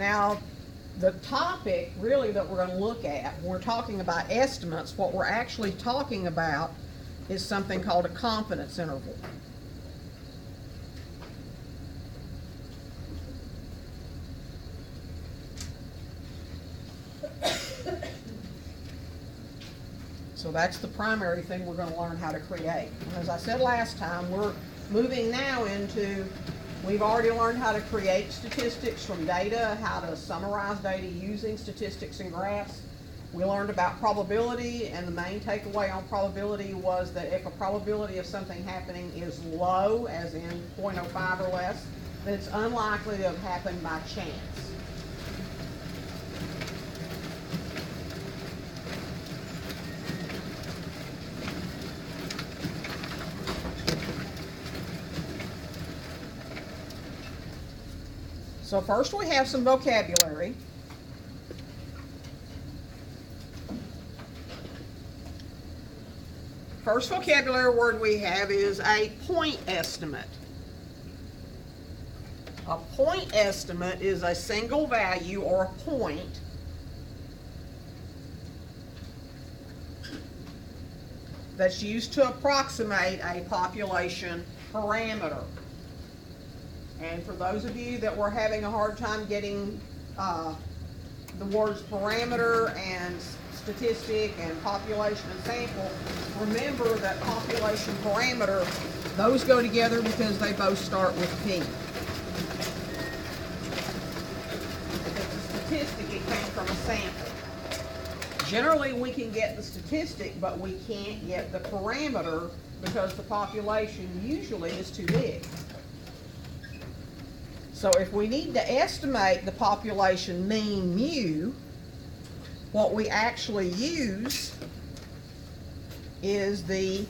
Now, the topic really that we're going to look at when we're talking about estimates, what we're actually talking about is something called a confidence interval. So that's the primary thing we're going to learn how to create. And as I said last time, we're moving now into, we've already learned how to create statistics from data, how to summarize data using statistics and graphs. We learned about probability, and the main takeaway on probability was that if a probability of something happening is low, as in 0.05 or less, then it's unlikely to have happened by chance. So first we have some vocabulary. First vocabulary word we have is a point estimate. A point estimate is a single value or a point that's used to approximate a population parameter. And for those of you that were having a hard time getting the words parameter and statistic and population and sample, remember that population parameter, those go together because they both start with P. If it's a statistic, it came from a sample. Generally, we can get the statistic, but we can't get the parameter because the population usually is too big. So if we need to estimate the population mean mu, what we actually use is the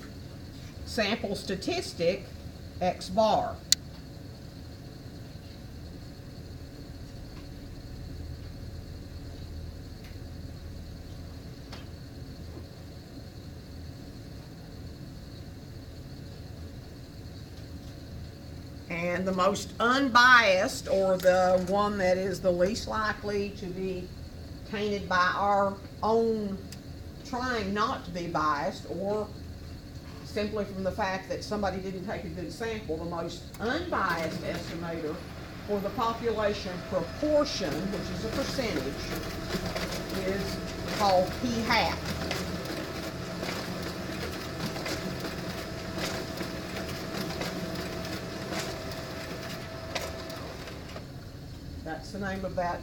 sample statistic X bar. And the most unbiased, or the one that is the least likely to be tainted by our own trying not to be biased, or simply from the fact that somebody didn't take a good sample, the most unbiased estimator for the population proportion, which is a percentage, is called P hat. That's the name of that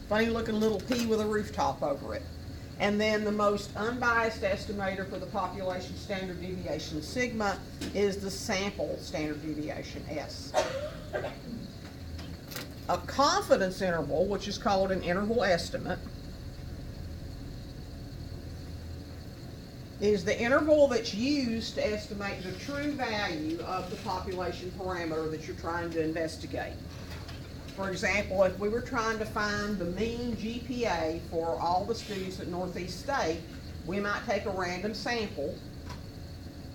funny looking little P with a rooftop over it. And then the most unbiased estimator for the population standard deviation, sigma, is the sample standard deviation, S. A confidence interval, which is called an interval estimate, is the interval that's used to estimate the true value of the population parameter that you're trying to investigate. For example, if we were trying to find the mean GPA for all the students at Northeast State, we might take a random sample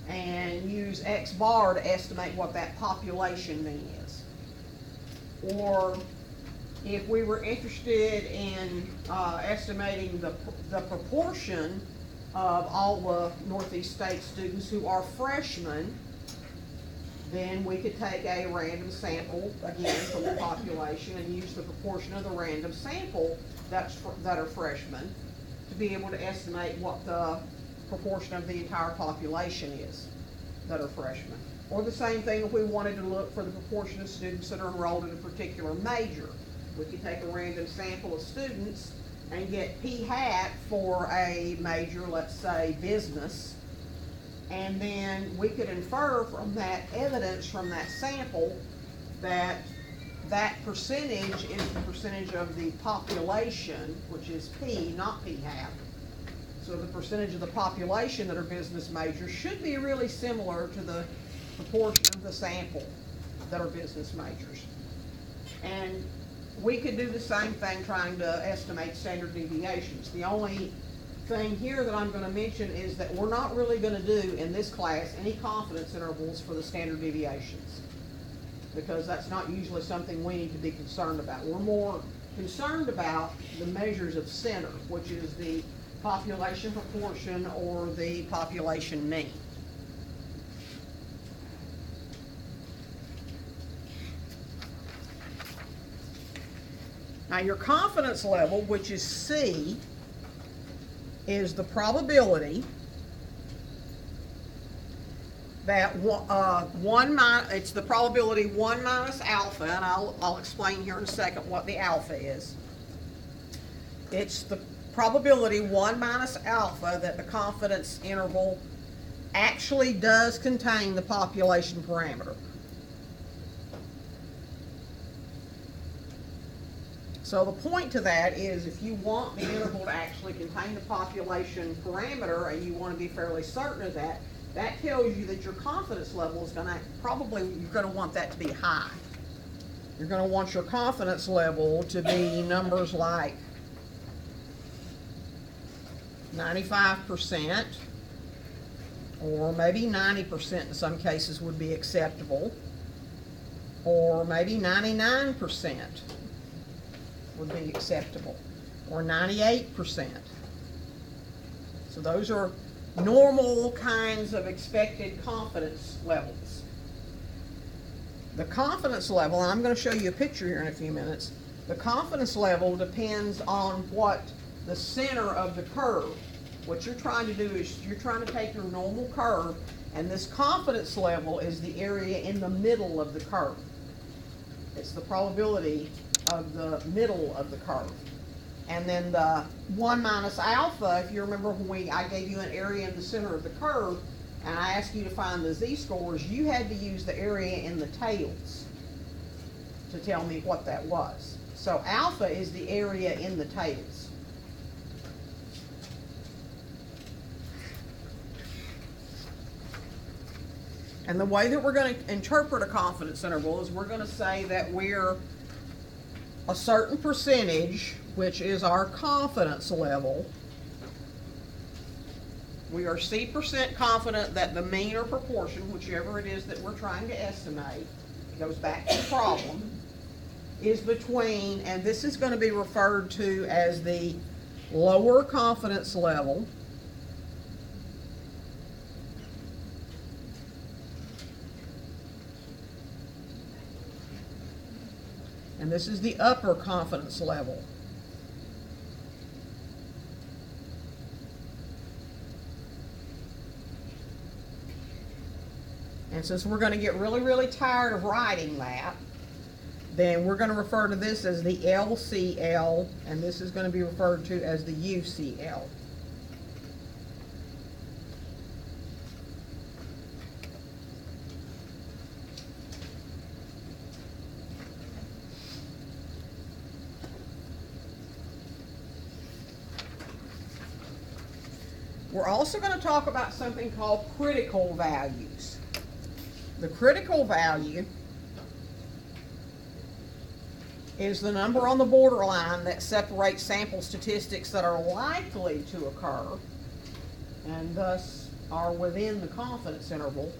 and use X bar to estimate what that population mean is. Or if we were interested in estimating the proportion of all the Northeast State students who are freshmen, then we could take a random sample, again, from the population and use the proportion of the random sample that are freshmen to be able to estimate what the proportion of the entire population is that are freshmen. Or the same thing if we wanted to look for the proportion of students that are enrolled in a particular major. We could take a random sample of students and get P hat for a major, let's say business, and then we could infer from that evidence from that sample that that percentage is the percentage of the population, which is P, not P hat. So the percentage of the population that are business majors should be really similar to the proportion of the sample that are business majors. And we could do the same thing trying to estimate standard deviations. The only thing here that I'm going to mention is that we're not really going to do in this class any confidence intervals for the standard deviations, because that's not usually something we need to be concerned about. We're more concerned about the measures of center, which is the population proportion or the population mean. Now your confidence level, which is C, is the probability that it's the probability 1 minus alpha, and I'll explain here in a second what the alpha is. It's the probability 1 minus alpha that the confidence interval actually does contain the population parameter. So the point to that is, if you want the interval to actually contain the population parameter and you want to be fairly certain of that, that tells you that your confidence level is going to you're going to want that to be high. You're going to want your confidence level to be numbers like 95%, or maybe 90% in some cases would be acceptable, or maybe 99% would be acceptable, or 98%. So those are normal kinds of expected confidence levels. The confidence level, and I'm going to show you a picture here in a few minutes, the confidence level depends on what the center of the curve. What you're trying to do is you're trying to take your normal curve, and this confidence level is the area in the middle of the curve. It's the probability of the middle of the curve. And then the 1 minus alpha, if you remember when I gave you an area in the center of the curve and I asked you to find the z-scores, you had to use the area in the tails to tell me what that was. So alpha is the area in the tails. And the way that we're going to interpret a confidence interval is we're going to say that we're a certain percentage, which is our confidence level. We are C% confident that the mean or proportion, whichever it is that we're trying to estimate, goes back to the problem, is between, and this is going to be referred to as the lower confidence level and this is the upper confidence level. And since we're going to get really, really tired of writing that, then we're going to refer to this as the LCL, and this is going to be referred to as the UCL. We're also going to talk about something called critical values. The critical value is the number on the borderline that separates sample statistics that are likely to occur and thus are within the confidence interval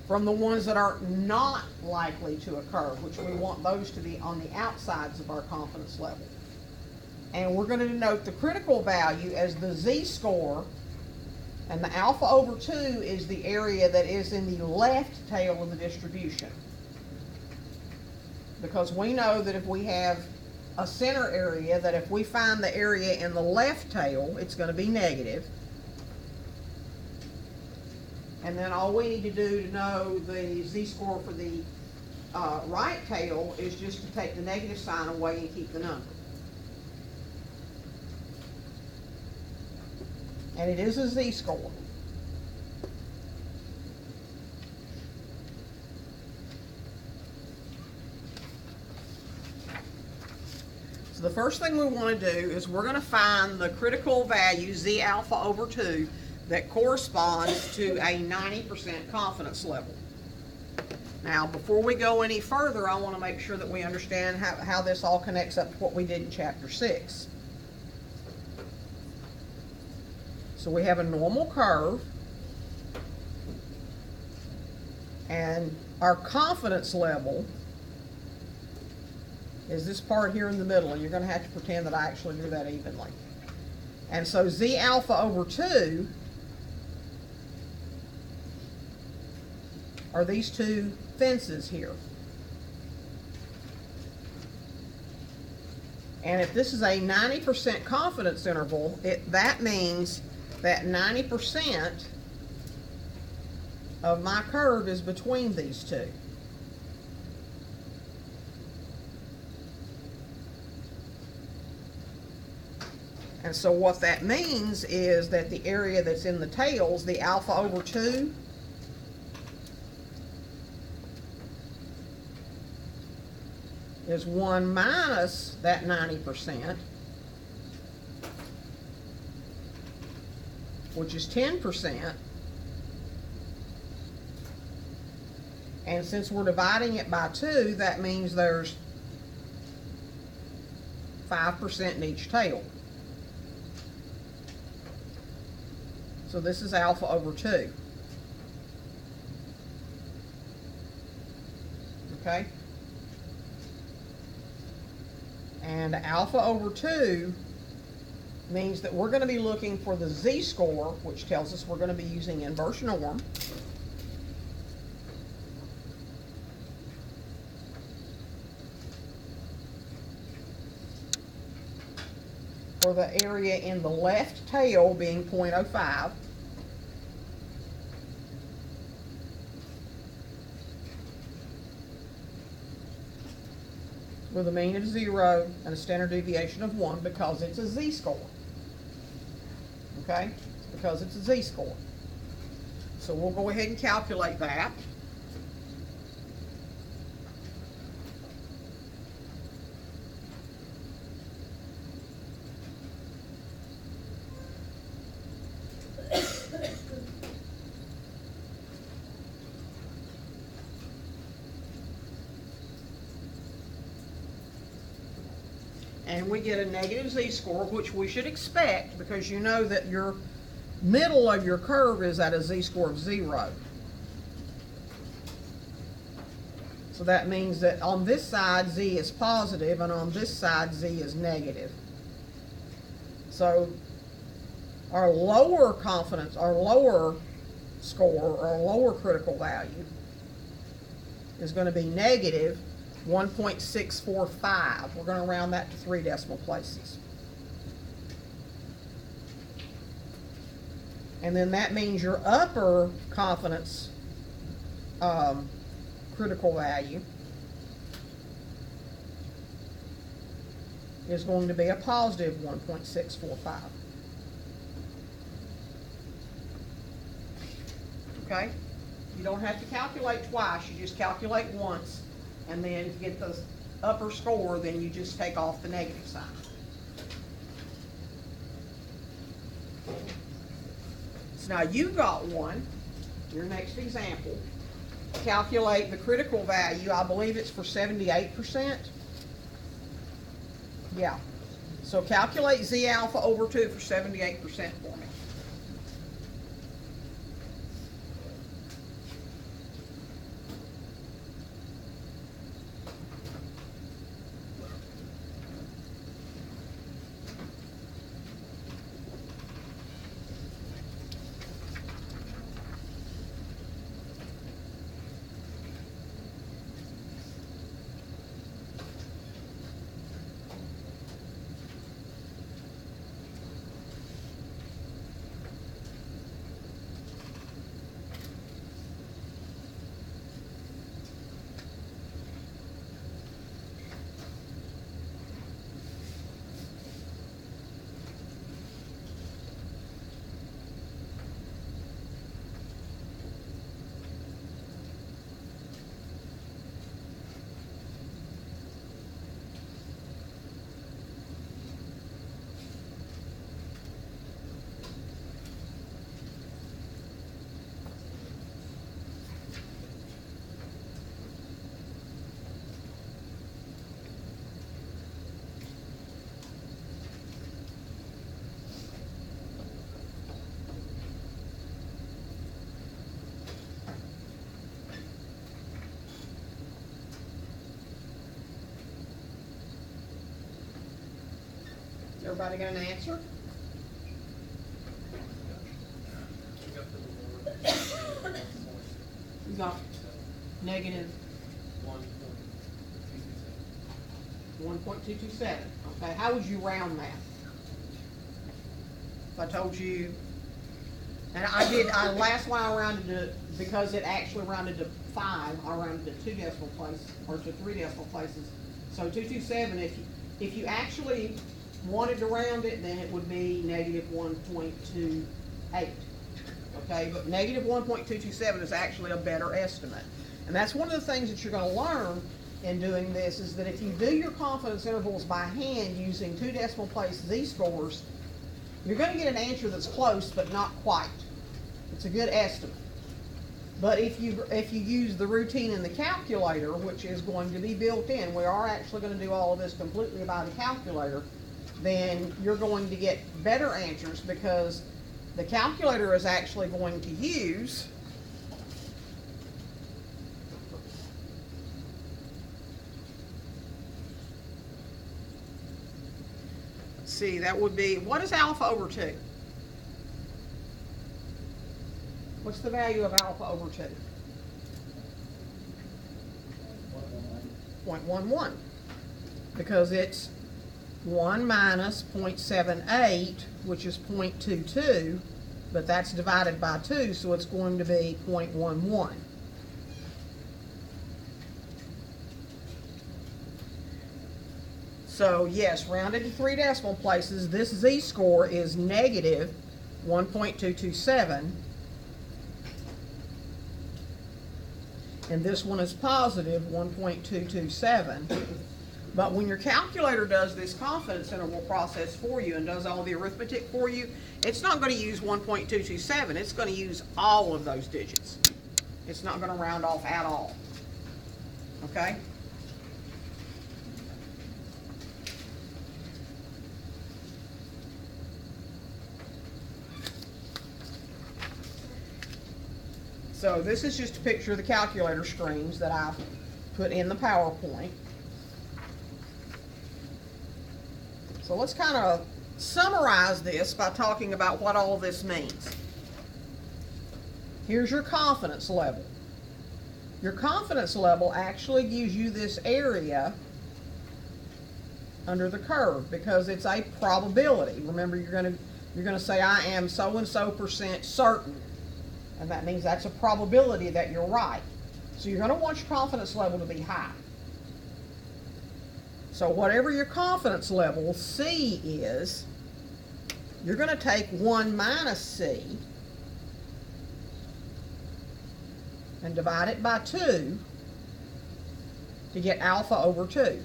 from the ones that are not likely to occur, which we want those to be on the outsides of our confidence level. And we're going to denote the critical value as the z-score, and the alpha over 2 is the area that is in the left tail of the distribution. Because we know that if we have a center area, that if we find the area in the left tail, it's going to be negative. And then all we need to do to know the z-score for the right tail is just to take the negative sign away and keep the number. And it is a z-score. So the first thing we want to do is we're going to find the critical value, z alpha over 2, that corresponds to a 90% confidence level. Now, before we go any further, I want to make sure that we understand how this all connects up to what we did in Chapter 6. So we have a normal curve, and our confidence level is this part here in the middle, and you're going to have to pretend that I actually drew that evenly. And so Z alpha over 2 are these two fences here. And if this is a 90% confidence interval, that means that 90% of my curve is between these two. And so what that means is that the area that's in the tails, the alpha over 2, is 1 minus that 90%, which is 10%. And since we're dividing it by 2, that means there's 5% in each tail. So this is alpha over 2. Okay? And alpha over 2 means that we're going to be looking for the z-score, which tells us we're going to be using inverse norm. For the area in the left tail being 0.05. With a mean of 0 and a standard deviation of 1 because it's a z-score. Okay? Because it's a z-score. So we'll go ahead and calculate that. And we get a negative z-score, which we should expect because you know that your middle of your curve is at a z-score of 0. So that means that on this side z is positive and on this side z is negative. So our lower confidence, our lower score, our lower critical value is going to be negative 1.645. We're going to round that to 3 decimal places. And then that means your upper confidence critical value is going to be a positive 1.645. Okay? You don't have to calculate twice, you just calculate once. And then to get the upper score, then you just take off the negative sign. So now you got one, your next example. Calculate the critical value. I believe it's for 78%. Yeah. So calculate Z alpha over 2 for 78% for me. Everybody got an answer? You got negative 1.227. Okay, how would you round that? If I told you, and last one I rounded to, because it actually rounded to 5, I rounded to 2 decimal places, or to 3 decimal places. So 227, if you actually wanted to round it, then it would be negative 1.28. Okay, but negative 1.227 is actually a better estimate. And that's one of the things that you're going to learn in doing this, is that if you do your confidence intervals by hand using 2 decimal place z-scores, you're going to get an answer that's close, but not quite. It's a good estimate. But if you use the routine in the calculator, which is going to be built in, we are actually going to do all of this completely by the calculator, then you're going to get better answers, because the calculator is actually going to use see, that would be, what is alpha over 2? What's the value of alpha over 2? 0.11. Because it's 1 minus 0.78, which is 0.22, but that's divided by 2, so it's going to be 0.11. So yes, rounded to 3 decimal places, this z-score is negative 1.227, and this one is positive 1.227. But when your calculator does this confidence interval process for you and does all the arithmetic for you, it's not going to use 1.227. It's going to use all of those digits. It's not going to round off at all. Okay? So this is just a picture of the calculator screens that I've put in the PowerPoint. So let's kind of summarize this by talking about what all this means. Here's your confidence level. Your confidence level actually gives you this area under the curve because it's a probability. Remember, you're going to say, I am so and so % certain. And that means that's a probability that you're right. So you're going to want your confidence level to be high. So whatever your confidence level, C, is, you're going to take 1 minus C and divide it by 2 to get alpha over 2.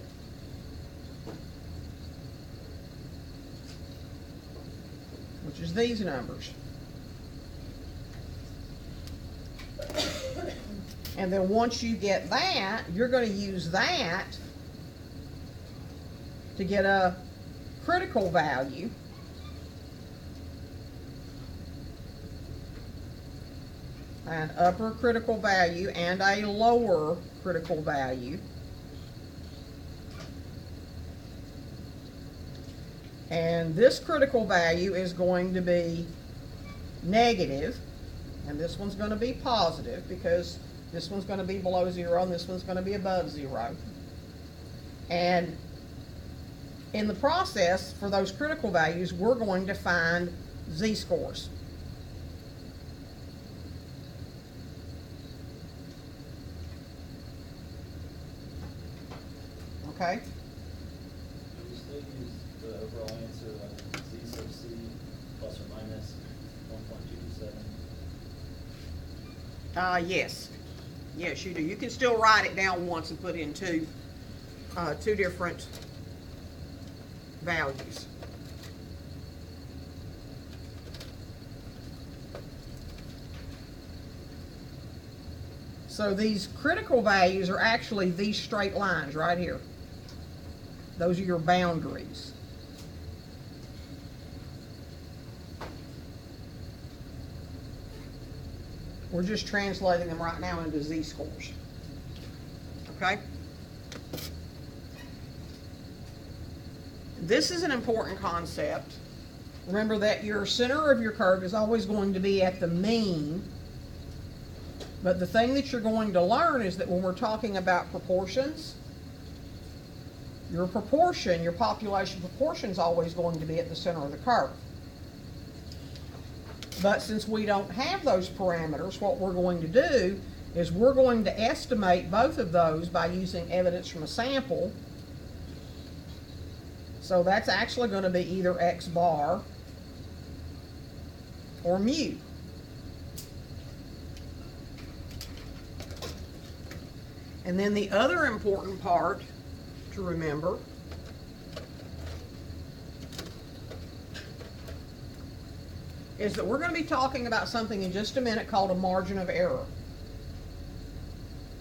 Which is these numbers. And then once you get that, you're going to use that to get a critical value. An upper critical value and a lower critical value. And this critical value is going to be negative, and this one's going to be positive because this one's going to be below 0 and this one's going to be above 0. And in the process, for those critical values, we're going to find z-scores. Okay? We still use the overall answer like z sub c plus or minus 1.227. Yes. Yes, you do. You can still write it down once and put in two different values. So these critical values are actually these straight lines right here. Those are your boundaries. We're just translating them right now into z-scores. Okay? This is an important concept. Remember that your center of your curve is always going to be at the mean. But the thing that you're going to learn is that when we're talking about proportions, your proportion, your population proportion is always going to be at the center of the curve. But since we don't have those parameters, what we're going to do is we're going to estimate both of those by using evidence from a sample. So that's actually going to be either X bar or mu. And then the other important part to remember is that we're going to be talking about something in just a minute called a margin of error.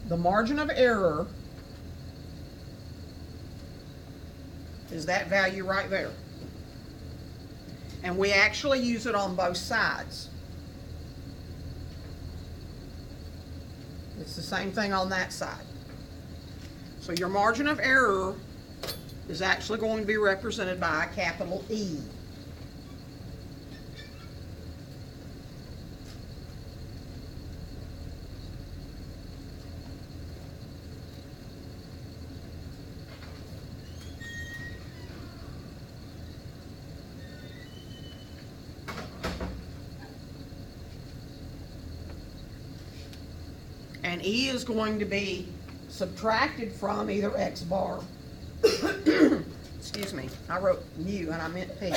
The margin of error is that value right there. And we actually use it on both sides. It's the same thing on that side. So your margin of error is actually going to be represented by a capital E. And E is going to be subtracted from either X bar. Excuse me, I wrote mu and I meant P.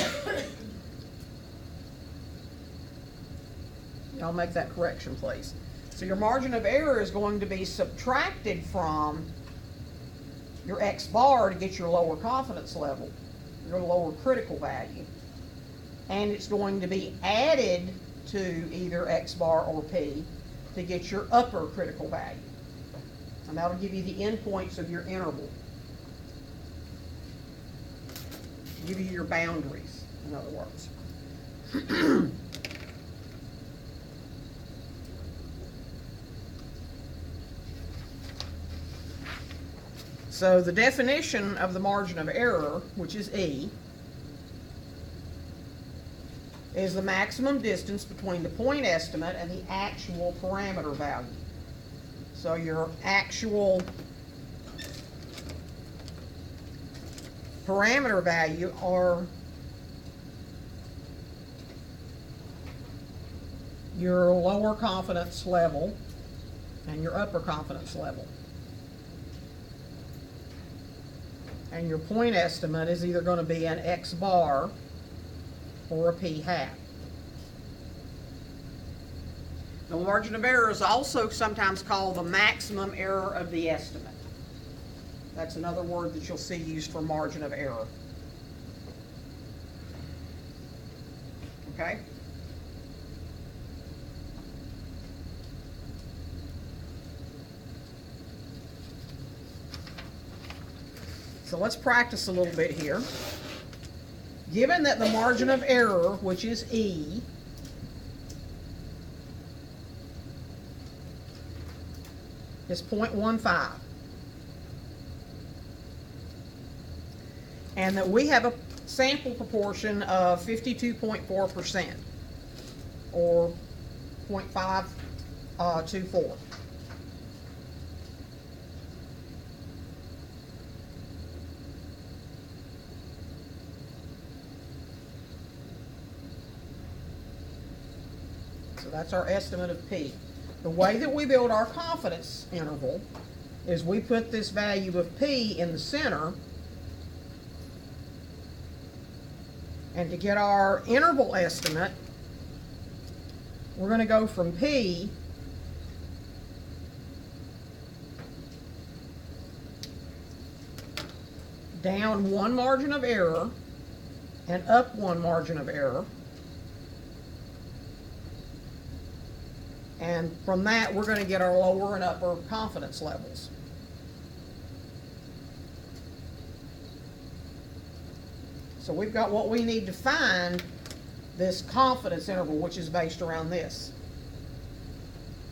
Y'all make that correction, please. So your margin of error is going to be subtracted from your X bar to get your lower confidence level, your lower critical value. And it's going to be added to either X bar or P to get your upper critical value. And that'll give you the endpoints of your interval. Give you your boundaries, in other words. So the definition of the margin of error, which is E, is the maximum distance between the point estimate and the actual parameter value. So your actual parameter value are your lower confidence level and your upper confidence level. And your point estimate is either going to be an X bar or a P hat. The margin of error is also sometimes called the maximum error of the estimate. That's another word that you'll see used for margin of error. Okay? So let's practice a little bit here. Given that the margin of error, which is E, is 0.15, and that we have a sample proportion of 52.4%, or 0.524. So that's our estimate of P. The way that we build our confidence interval is we put this value of P in the center, and to get our interval estimate, we're going to go from P down one margin of error and up one margin of error. And from that, we're going to get our lower and upper confidence levels. So we've got what we need to find this confidence interval, which is based around this.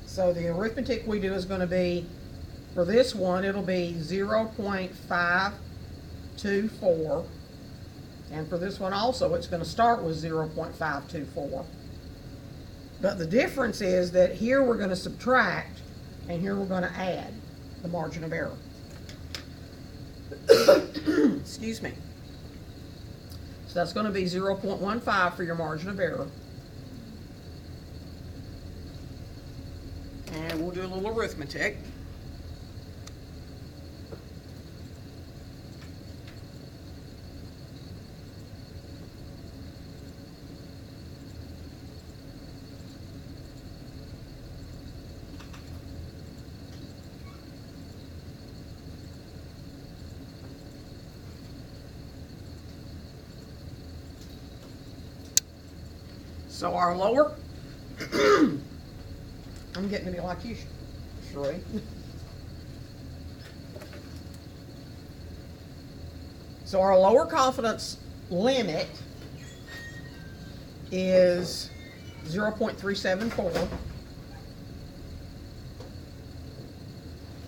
So the arithmetic we do is going to be, for this one, it'll be 0.524 And for this one also, it's gonna start with 0.524. But the difference is that here we're gonna subtract, and here we're gonna add the margin of error. Excuse me. So that's gonna be 0.15 for your margin of error. And we'll do a little arithmetic. So our lower, I'm getting to be like you, Sheree. So our lower confidence limit is 0.374.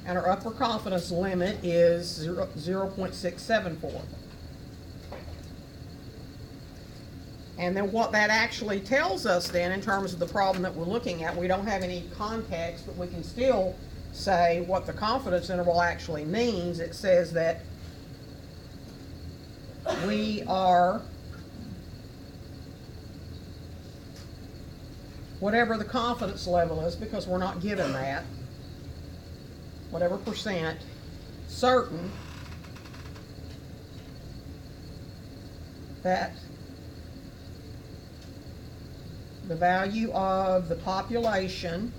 And our upper confidence limit is 0.674. And then what that actually tells us then in terms of the problem that we're looking at, we don't have any context, but we can still say what the confidence interval actually means. It says that we are, whatever the confidence level is, because we're not given that, whatever percent, certain that the value of the population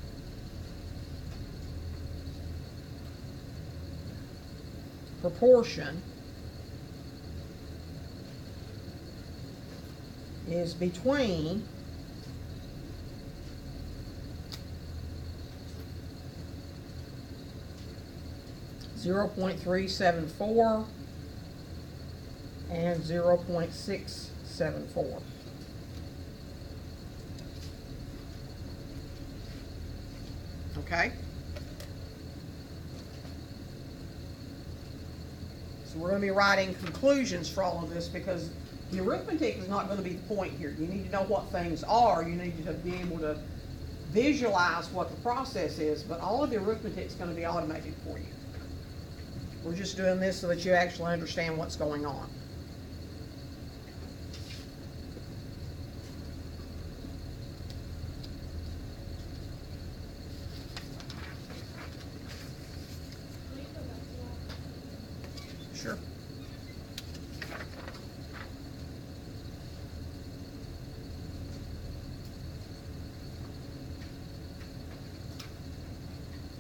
proportion is between 0.374 and 0.674. Okay? So we're going to be writing conclusions for all of this because the arithmetic is not going to be the point here. You need to know what things are. You need to be able to visualize what the process is, but all of the arithmetic is going to be automated for you. We're just doing this so that you actually understand what's going on. Sure.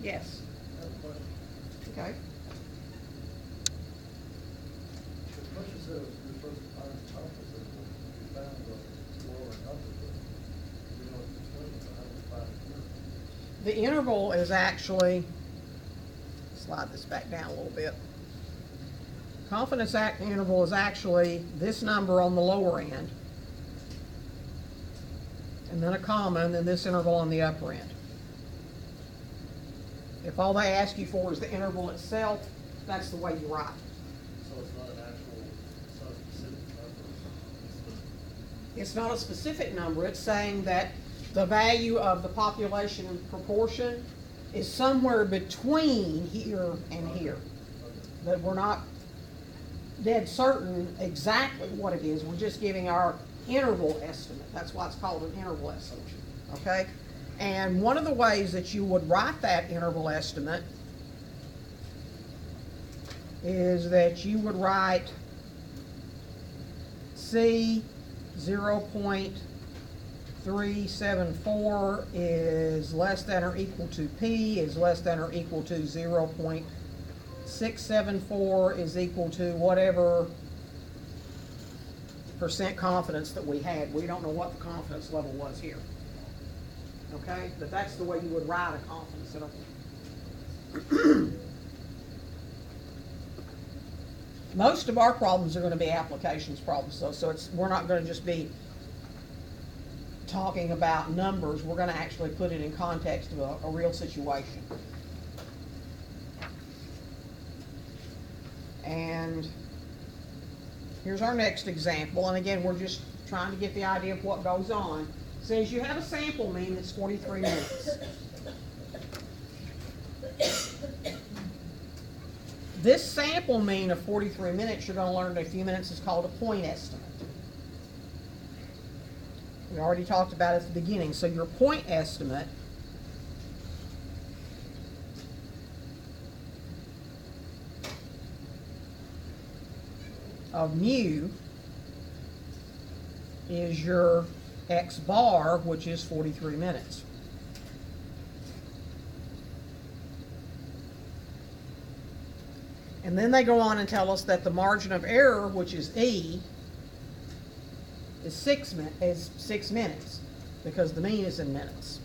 Yes. Okay. The interval is actually, slide this back down a little bit. Confidence interval is actually this number on the lower end, and then a comma, and then this interval on the upper end. If all they ask you for is the interval itself, that's the way you write it. So it's not an actual, it's not a specific number. It's not a specific number. It's saying that the value of the population proportion is somewhere between here and here. But we're not dead certain exactly what it is. We're just giving our interval estimate. That's why it's called an interval estimate. Okay? And one of the ways that you would write that interval estimate is that you would write C 0.374 is less than or equal to P is less than or equal to 0.674 is equal to whatever percent confidence that we had. We don't know what the confidence level was here. Okay? But that's the way you would write a confidence interval. Most of our problems are going to be applications problems, so we're not going to just be talking about numbers. We're going to actually put it in context of a real situation. And Here's our next example, and again, we're just trying to get the idea of what goes on. It says you have a sample mean that's 43 minutes. This sample mean of 43 minutes, you're going to learn in a few minutes, is called a point estimate. We already talked about it at the beginning. So your point estimate of mu is your x bar, which is 43 minutes. And then they go on and tell us that the margin of error, which is E, is 6 minutes, because the mean is in minutes.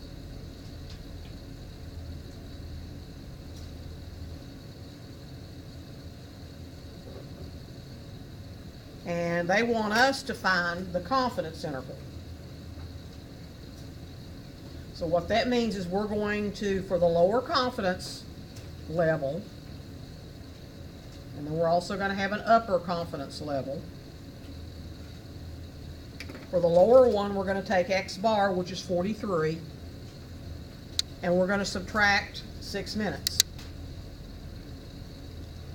And they want us to find the confidence interval. So what that means is we're going to, for the lower confidence level, and then we're also going to have an upper confidence level. For the lower one, we're going to take x bar, which is 43, and we're going to subtract 6 minutes.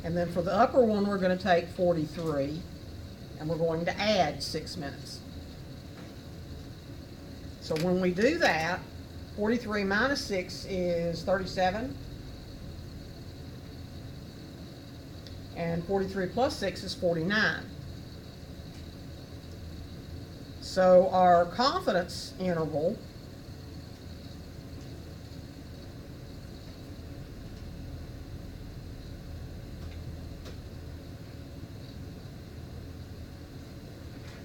And then for the upper one, we're going to take 43, and we're going to add 6 minutes. So when we do that, 43 minus 6 is 37. And 43 plus 6 is 49. So our confidence interval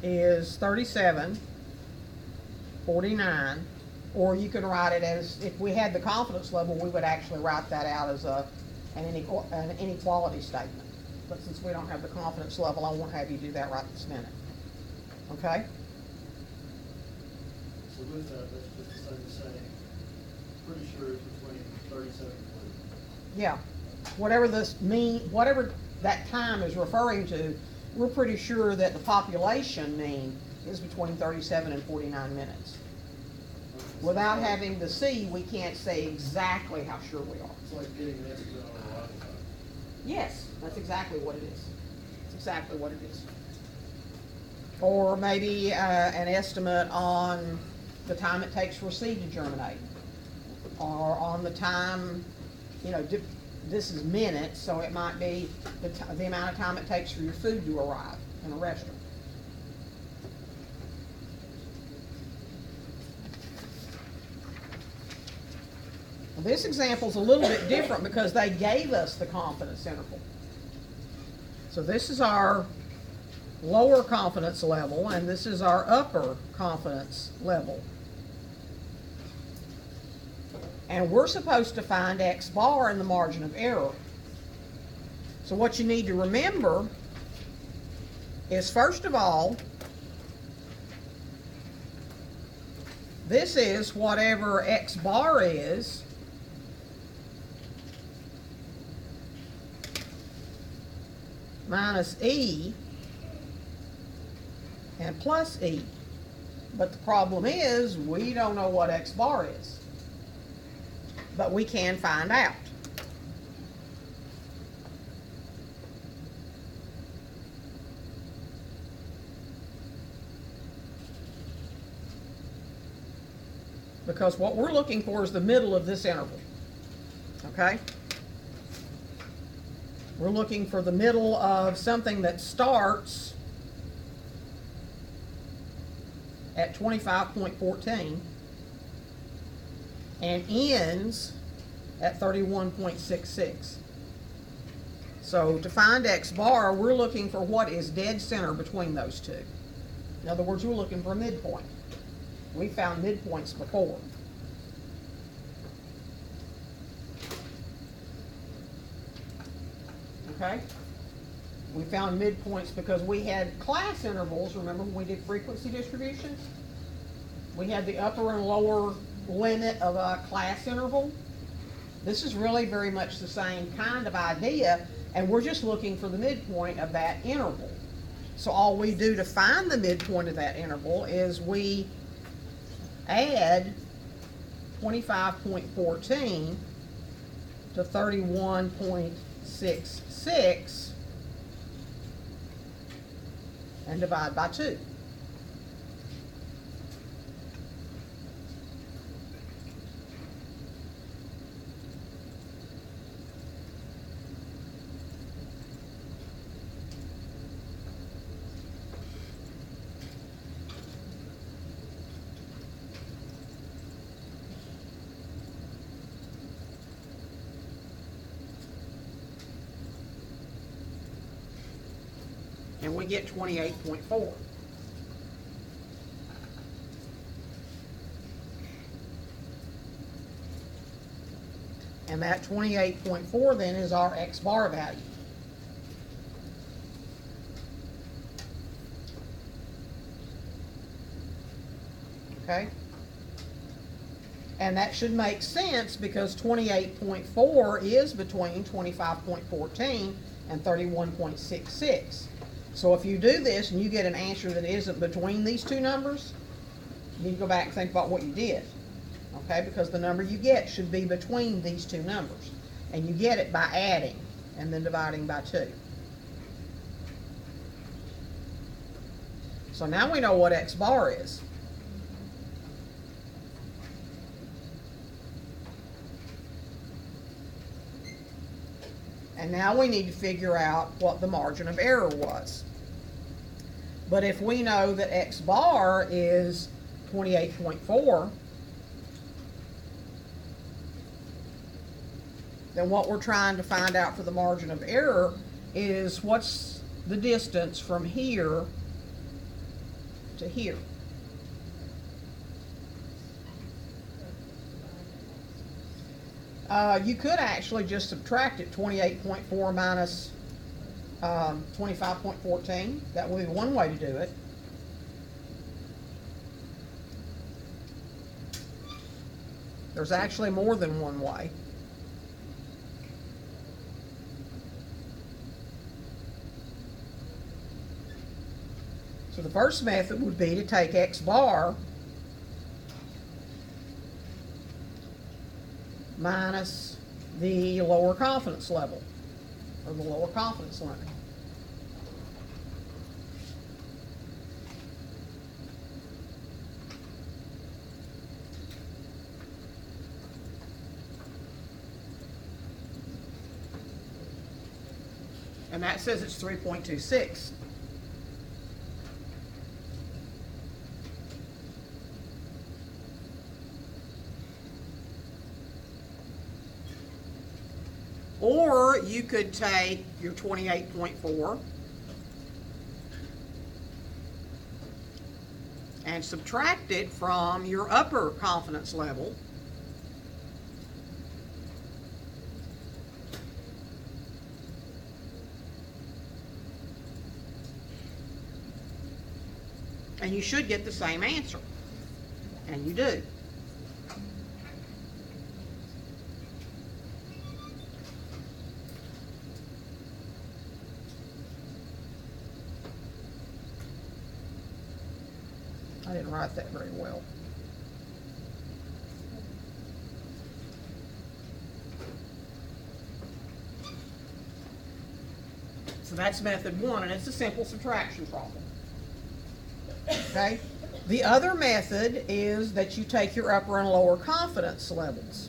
is 37, 49, or you can write it as, if we had the confidence level, we would actually write that out as an inequality statement. But since we don't have the confidence level, I won't have you do that right this minute. Okay? So with that, that's just the same saying, pretty sure it's between 37 and 40. Yeah. Whatever this mean, whatever that time is referring to, we're pretty sure that the population mean is between 37 and 49 minutes. Without having the C, we can't say exactly how sure we are. It's like getting an estimate on arrival time. Yes, that's exactly what it is. That's exactly what it is. Or maybe an estimate on the time it takes for a seed to germinate. Or on the time, you know, this is minutes, so it might be the amount of time it takes for your food to arrive in a restaurant. Well, this example is a little bit different because they gave us the confidence interval. So this is our lower confidence level, and this is our upper confidence level. And we're supposed to find x bar in the margin of error. So what you need to remember is, first of all, this is whatever x bar is minus E and plus E. But the problem is we don't know what x bar is. But we can find out. Because what we're looking for is the middle of this interval. Okay? We're looking for the middle of something that starts at 25.14 and ends at 31.66. So to find x bar, we're looking for what is dead center between those two. In other words, we're looking for a midpoint. We found midpoints before. Okay? We found midpoints because we had class intervals. Remember when we did frequency distributions? We had the upper and lower limit of a class interval. This is really very much the same kind of idea, and we're just looking for the midpoint of that interval. So all we do to find the midpoint of that interval is we add 25.14 to 31.66 and divide by 2. And we get 28.4. And that 28.4 then is our X bar value. Okay? And that should make sense because 28.4 is between 25.14 and 31.66. So if you do this and you get an answer that isn't between these two numbers, you need to go back and think about what you did. Okay, because the number you get should be between these two numbers. And you get it by adding and then dividing by 2. So now we know what X bar is. And now we need to figure out what the margin of error was. But if we know that X bar is 28.4, then what we're trying to find out for the margin of error is what's the distance from here to here. You could actually just subtract it, 28.4 minus 25.14. That would be one way to do it. There's actually more than one way. So the first method would be to take X bar minus the lower confidence level, or the lower confidence limit. And that says it's 3.26. Or you could take your 28.4 and subtract it from your upper confidence level, and you should get the same answer, and you do. I didn't write that very well. So that's method one, and it's a simple subtraction problem. Okay? The other method is that you take your upper and lower confidence levels.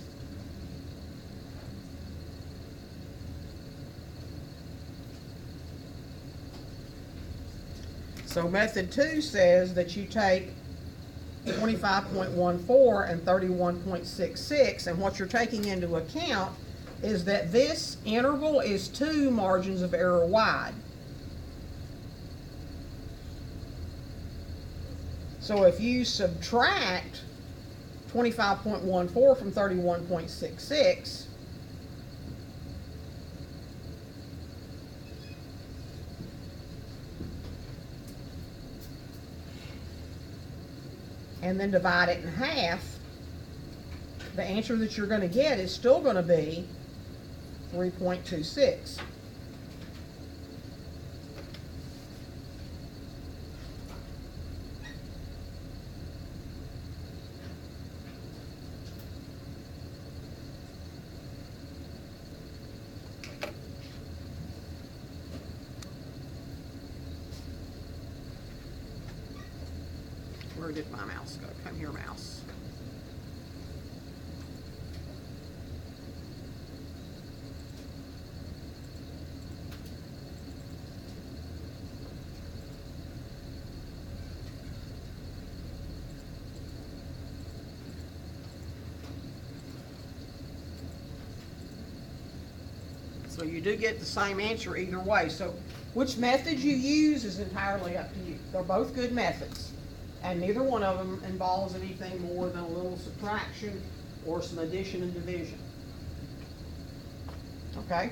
So method 2 says that you take 25.14 and 31.66, and what you're taking into account is that this interval is 2 margins of error wide. So if you subtract 25.14 from 31.66, and then divide it in half, the answer that you're going to get is still going to be 3.26. Where did my mouse go? Come here, mouse. So you do get the same answer either way. So which method you use is entirely up to you. They're both good methods, and neither one of them involves anything more than a little subtraction or some addition and division. Okay?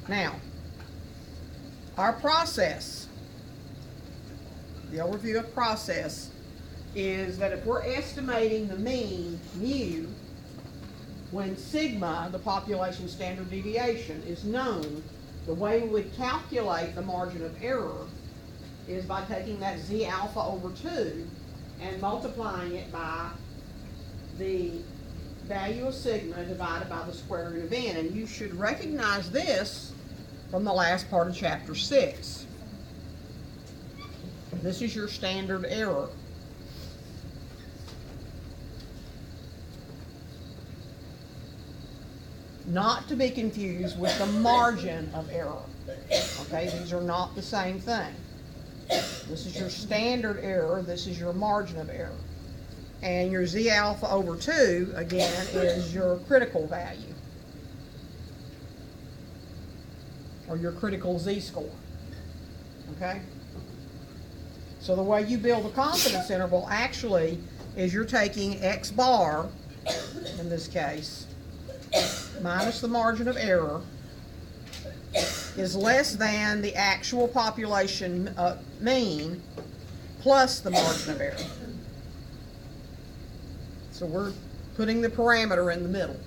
Now, our process, the overview of process, is that if we're estimating the mean, mu, when sigma, the population standard deviation, is known, the way we would calculate the margin of error is by taking that z alpha over 2 and multiplying it by the value of sigma divided by the square root of n. And you should recognize this from the last part of chapter 6. This is your standard error. Not to be confused with the margin of error. Okay, these are not the same thing. This is your standard error, this is your margin of error. And your z alpha over 2, again, is your critical value, or your critical z-score. Okay? So the way you build a confidence interval actually is you're taking x bar, in this case, minus the margin of error, is less than the actual population mean plus the margin of error. So we're putting the parameter in the middle.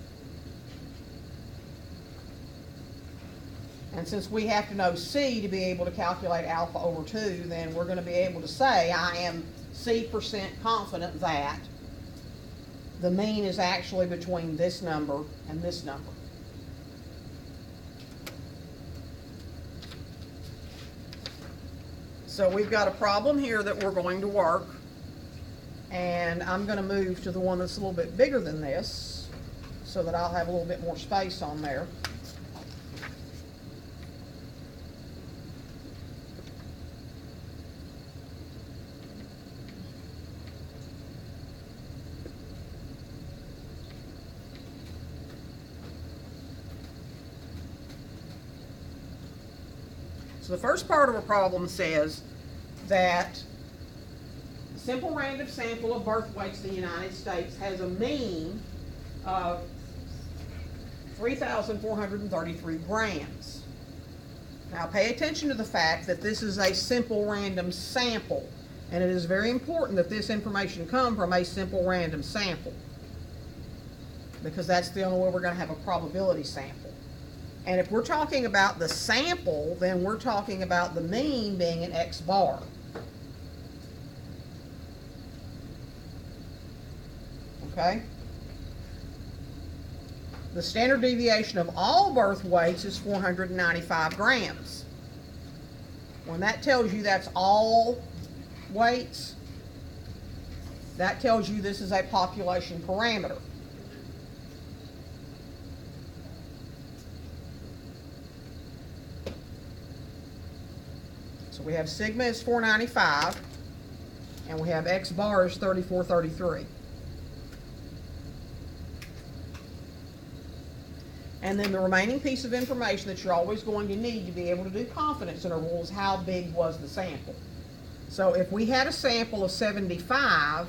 And since we have to know C to be able to calculate alpha over 2, then we're going to be able to say I am C% confident that the mean is actually between this number and this number. So we've got a problem here that we're going to work, and I'm going to move to the one that's a little bit bigger than this so that I'll have a little bit more space on there. So the first part of a problem says that a simple random sample of birth weights in the United States has a mean of 3,433 grams. Now pay attention to the fact that this is a simple random sample, and it is very important that this information come from a simple random sample, because that's the only way we're going to have a probability sample. And if we're talking about the sample, then we're talking about the mean being an x bar. Okay? The standard deviation of all birth weights is 495 grams. When that tells you that's all weights, that tells you this is a population parameter. So we have sigma is 495, and we have x bar is 3433. And then the remaining piece of information that you're always going to need to be able to do confidence intervals is how big was the sample. So if we had a sample of 75,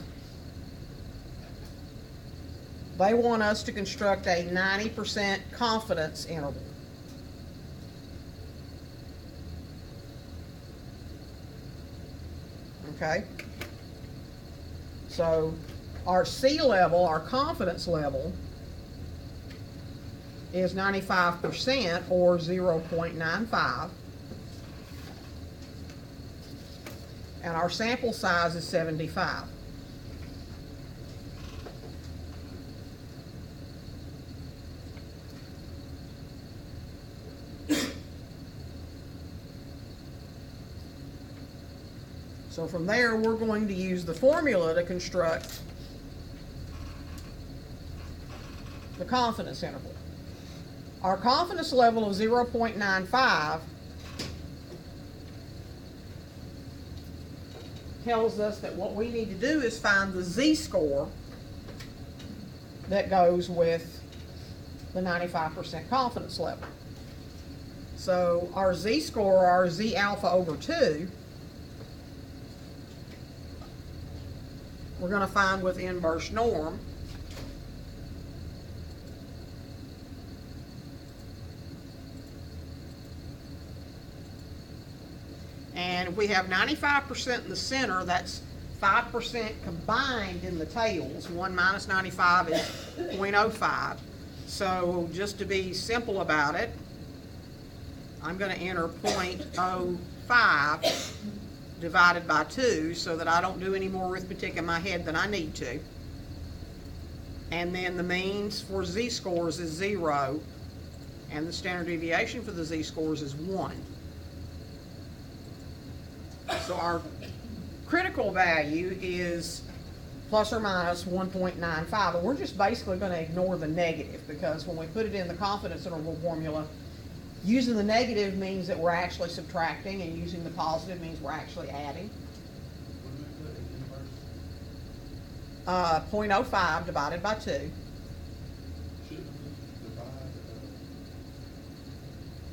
they want us to construct a 90% confidence interval. Okay? So our C level, our confidence level, is 95% or 0.95. And our sample size is 75. So from there, we're going to use the formula to construct the confidence interval. Our confidence level of 0.95 tells us that what we need to do is find the z-score that goes with the 95% confidence level. So our z-score, our z alpha over 2, we're going to find with inverse norm. And if we have 95% in the center, that's 5% combined in the tails. 1 minus 95 is 0.05. So just to be simple about it, I'm going to enter 0.05 divided by 2 so that I don't do any more arithmetic in my head than I need to. And then the means for z-scores is 0, and the standard deviation for the z-scores is 1. So our critical value is plus or minus 1.95, and we're just basically going to ignore the negative, because when we put it in the confidence interval formula, using the negative means that we're actually subtracting, and using the positive means we're actually adding. What do we put in inverse? 0.05 divided by 2. Shouldn't we divide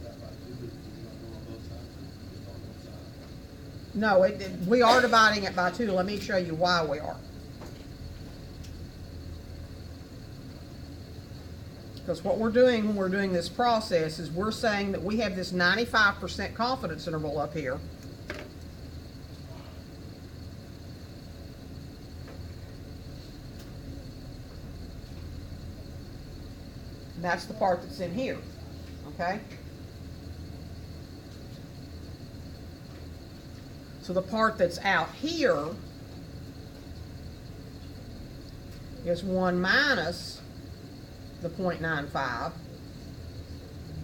that by 2 if we're not going on both sides, just on one side? No, we are dividing it by 2. Let me show you why we are. Because what we're doing when we're doing this process is we're saying that we have this 95% confidence interval up here. And that's the part that's in here, okay? So the part that's out here is 1 minus the 0.95,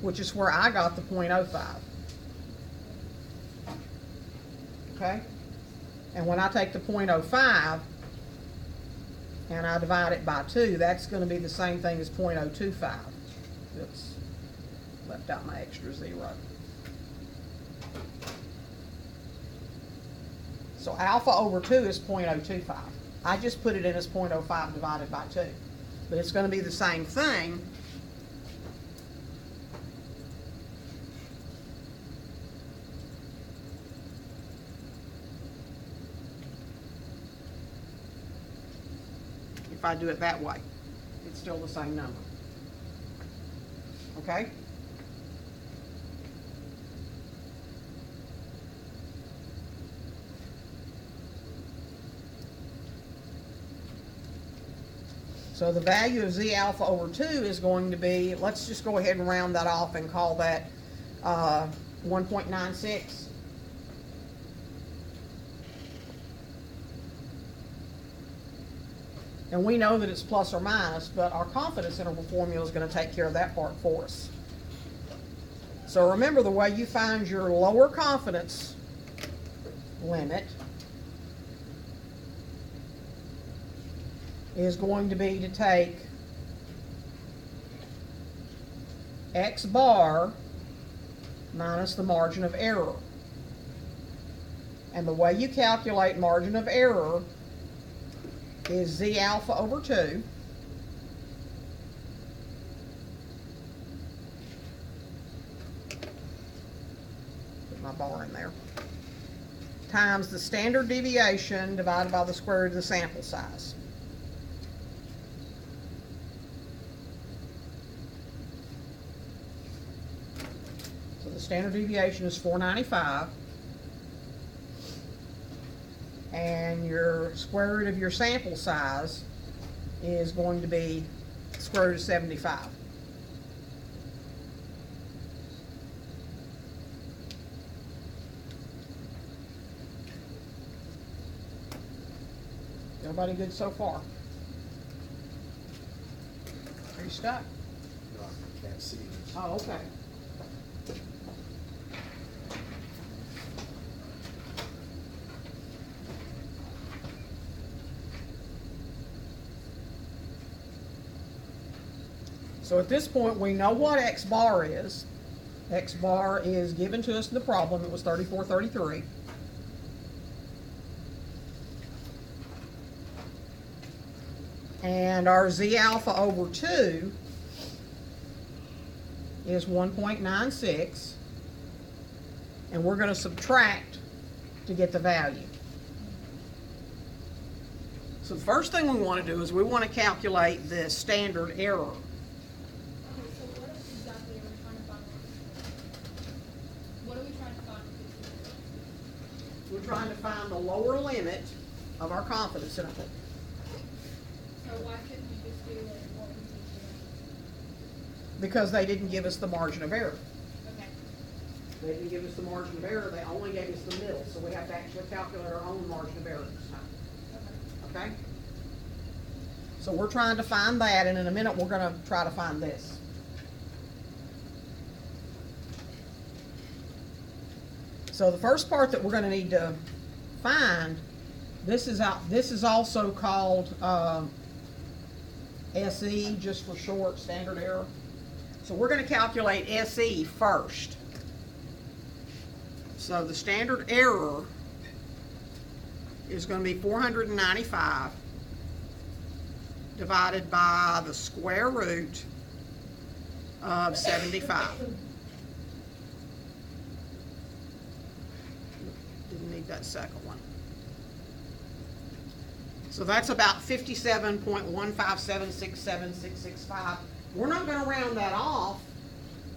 which is where I got the 0.05. Okay? And when I take the 0.05 and I divide it by 2, that's going to be the same thing as 0.025. Oops. Left out my extra 0. So alpha over 2 is 0.025. I just put it in as 0.05 divided by 2. But it's going to be the same thing. If I do it that way, it's still the same number. Okay? So the value of z alpha over 2 is going to be, let's just go ahead and round that off and call that 1.96. And we know that it's plus or minus, but our confidence interval formula is going to take care of that part for us. So remember, the way you find your lower confidence limit is going to be to take x bar minus the margin of error. And the way you calculate margin of error is z alpha over 2 put my bar in there times the standard deviation divided by the square root of the sample size. So the standard deviation is 495. And your square root of your sample size is going to be square root of 75. Everybody good so far? Are you stuck? No, I can't see this. Oh, okay. So at this point, we know what X bar is. X bar is given to us in the problem. It was 3433. And our Z alpha over 2 is 1.96. And we're going to subtract to get the value. So the first thing we want to do is we want to calculate the standard error. Okay, so what exactly are we trying to find? What are we trying to find? We're trying to find the lower limit of our confidence interval. So why couldn't we just do like what we did Because they didn't give us the margin of error. here? Okay. They didn't give us the margin of error, they only gave us the middle, so we have to actually calculate our own margin of error this time. Okay. Okay? So we're trying to find that, and in a minute we're going to try to find this. So the first part that we're going to need to find, this is also called SE, just for short, standard error. So we're going to calculate SE first. So the standard error is going to be 495 divided by the square root of 75. Didn't need that second one. So that's about 57.157676665. We're not going to round that off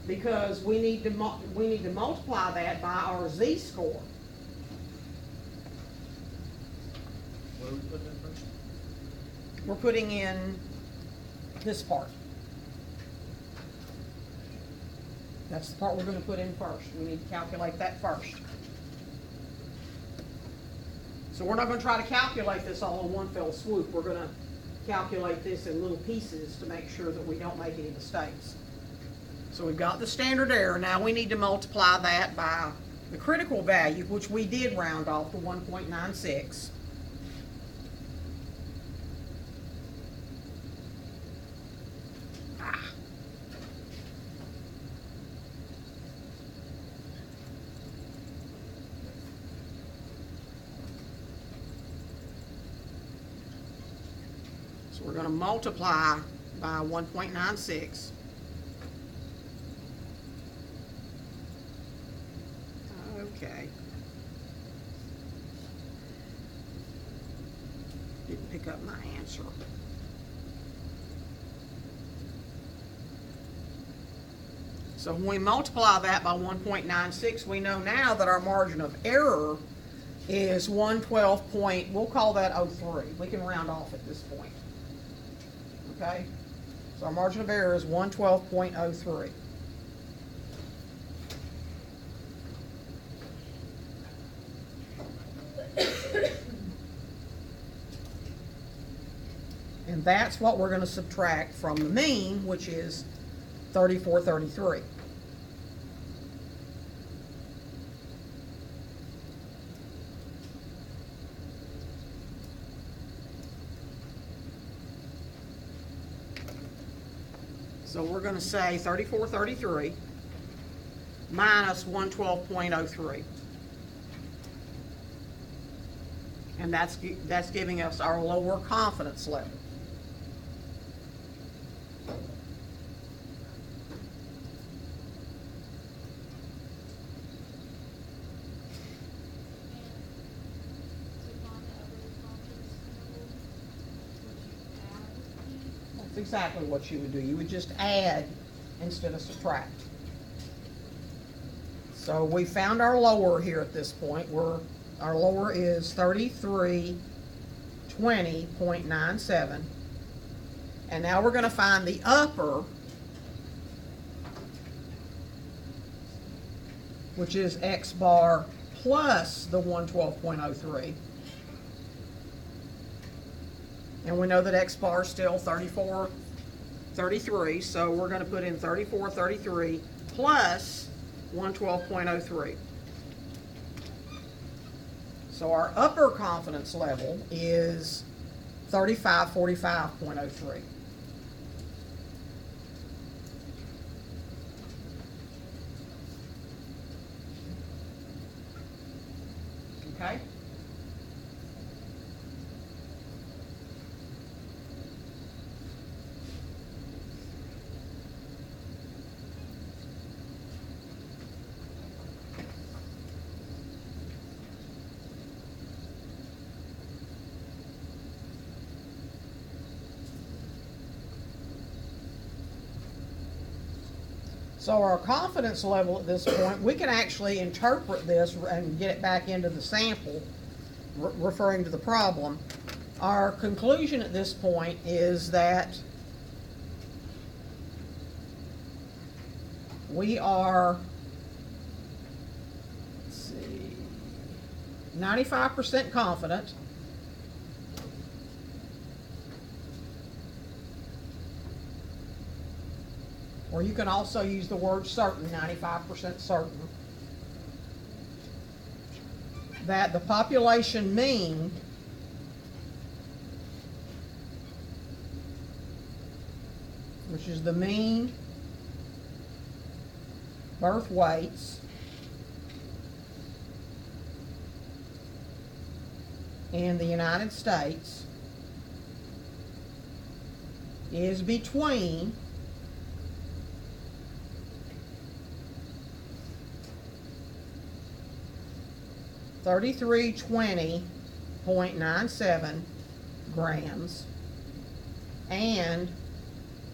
because we need to multiply that by our z-score. What are we putting in first? We're putting in this part. That's the part we're going to put in first. We need to calculate that first. So we're not going to try to calculate this all in one fell swoop. We're going to calculate this in little pieces to make sure that we don't make any mistakes. So we've got the standard error. Now we need to multiply that by the critical value, which we did round off to 1.96. So we're going to multiply by 1.96. Okay. Didn't pick up my answer. So when we multiply that by 1.96, we know now that our margin of error is 112 point, we'll call that 03. We can round off at this point. Okay? So our margin of error is 112.03. And that's what we're going to subtract from the mean, which is 3433. So we're going to say 3433 minus 112.03. And that's giving us our lower confidence level. That's exactly what you would do. You would just add instead of subtract. So we found our lower here at this point. Our lower is 3320.97. And now we're going to find the upper, which is X bar plus the 112.03. And we know that X bar is still 3433, so we're going to put in 3433 plus 112.03. So our upper confidence level is 3545.03. okay? So our confidence level at this point, we can actually interpret this and get it back into the sample, referring to the problem. Our conclusion at this point is that we are, let's see, 95% confident. Or you can also use the word certain, 95% certain, that the population mean which is the mean birth weights in the United States is between 3320.97 grams and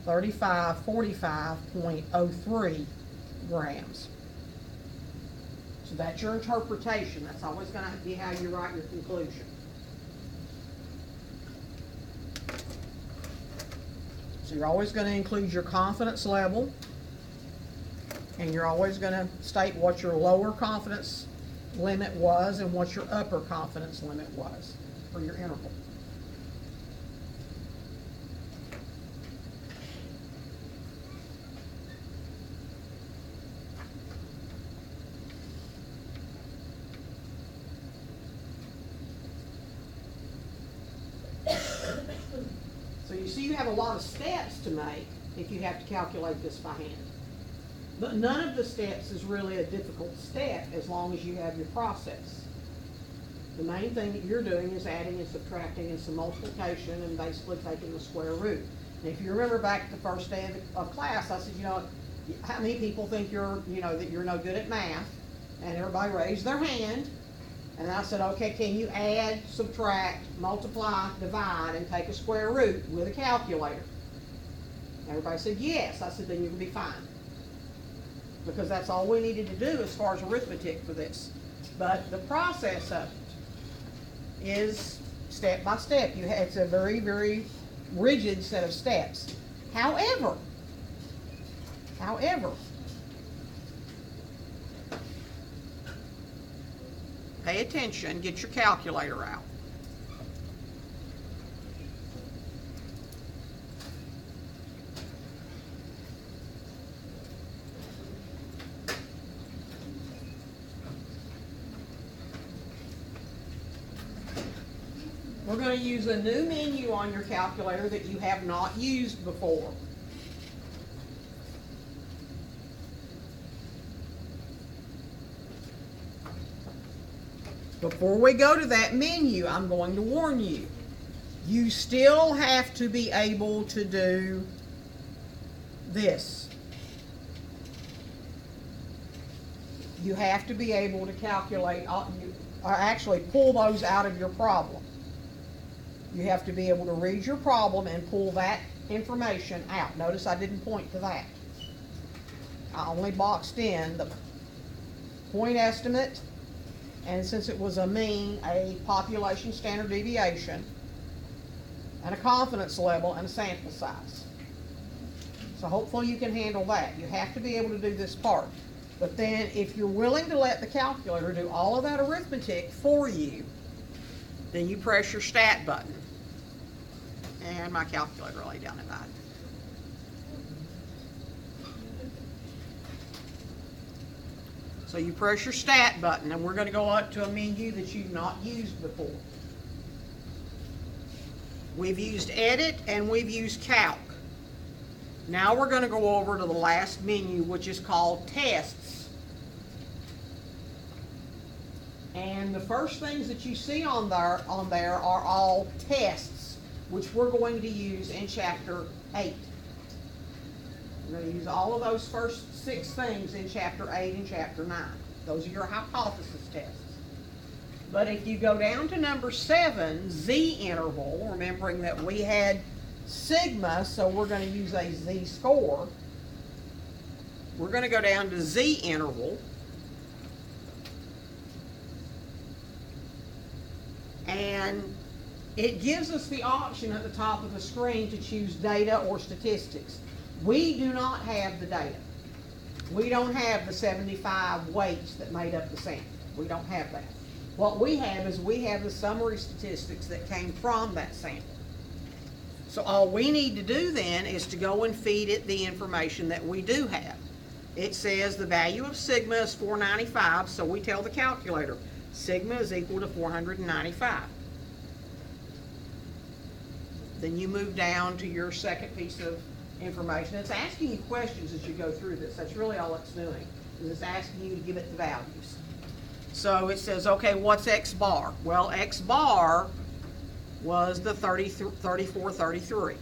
3545.03 grams. So that's your interpretation. That's always going to be how you write your conclusion. So you're always going to include your confidence level, and you're always going to state what your lower confidence limit was and what your upper confidence limit was for your interval. So you see you have a lot of steps to make if you have to calculate this by hand. But none of the steps is really a difficult step as long as you have your process. The main thing that you're doing is adding and subtracting and some multiplication and basically taking the square root. And if you remember back at the first day of class, I said, you know, how many people think that you're no good at math? And everybody raised their hand. And I said, okay, can you add, subtract, multiply, divide, and take a square root with a calculator? Everybody said yes. I said, then you'll be fine. Because that's all we needed to do as far as arithmetic for this. But the process of it is step by step. It's a very, very rigid set of steps. However, pay attention, get your calculator out. We're going to use a new menu on your calculator that you have not used before. Before we go to that menu, I'm going to warn you. You still have to be able to do this. You have to be able to calculate, or actually pull those out of your problem. You have to be able to read your problem and pull that information out. Notice I didn't point to that. I only boxed in the point estimate, and since it was a mean, a population standard deviation, and a confidence level, and a sample size. So hopefully you can handle that. You have to be able to do this part. But then if you're willing to let the calculator do all of that arithmetic for you, then you press your stat button. And my calculator lay down and died. So you press your stat button, and we're going to go up to a menu that you've not used before. We've used edit and we've used calc. Now we're going to go over to the last menu, which is called tests. And the first things that you see on there are all tests, which we're going to use in chapter 8. We're going to use all of those first 6 things in chapter 8 and chapter 9. Those are your hypothesis tests. But if you go down to number 7, z-interval, remembering that we had sigma, so we're going to use a z-score. We're going to go down to z-interval. And it gives us the option at the top of the screen to choose data or statistics. We do not have the data. We don't have the 75 weights that made up the sample. We don't have that. What we have is we have the summary statistics that came from that sample. So all we need to do then is to go and feed it the information that we do have. It says the value of sigma is 495, so we tell the calculator sigma is equal to 495. Then you move down to your second piece of information. It's asking you questions as you go through this. That's really all it's doing, is it's asking you to give it the values. So it says, okay, what's X bar? Well, X bar was the 3433.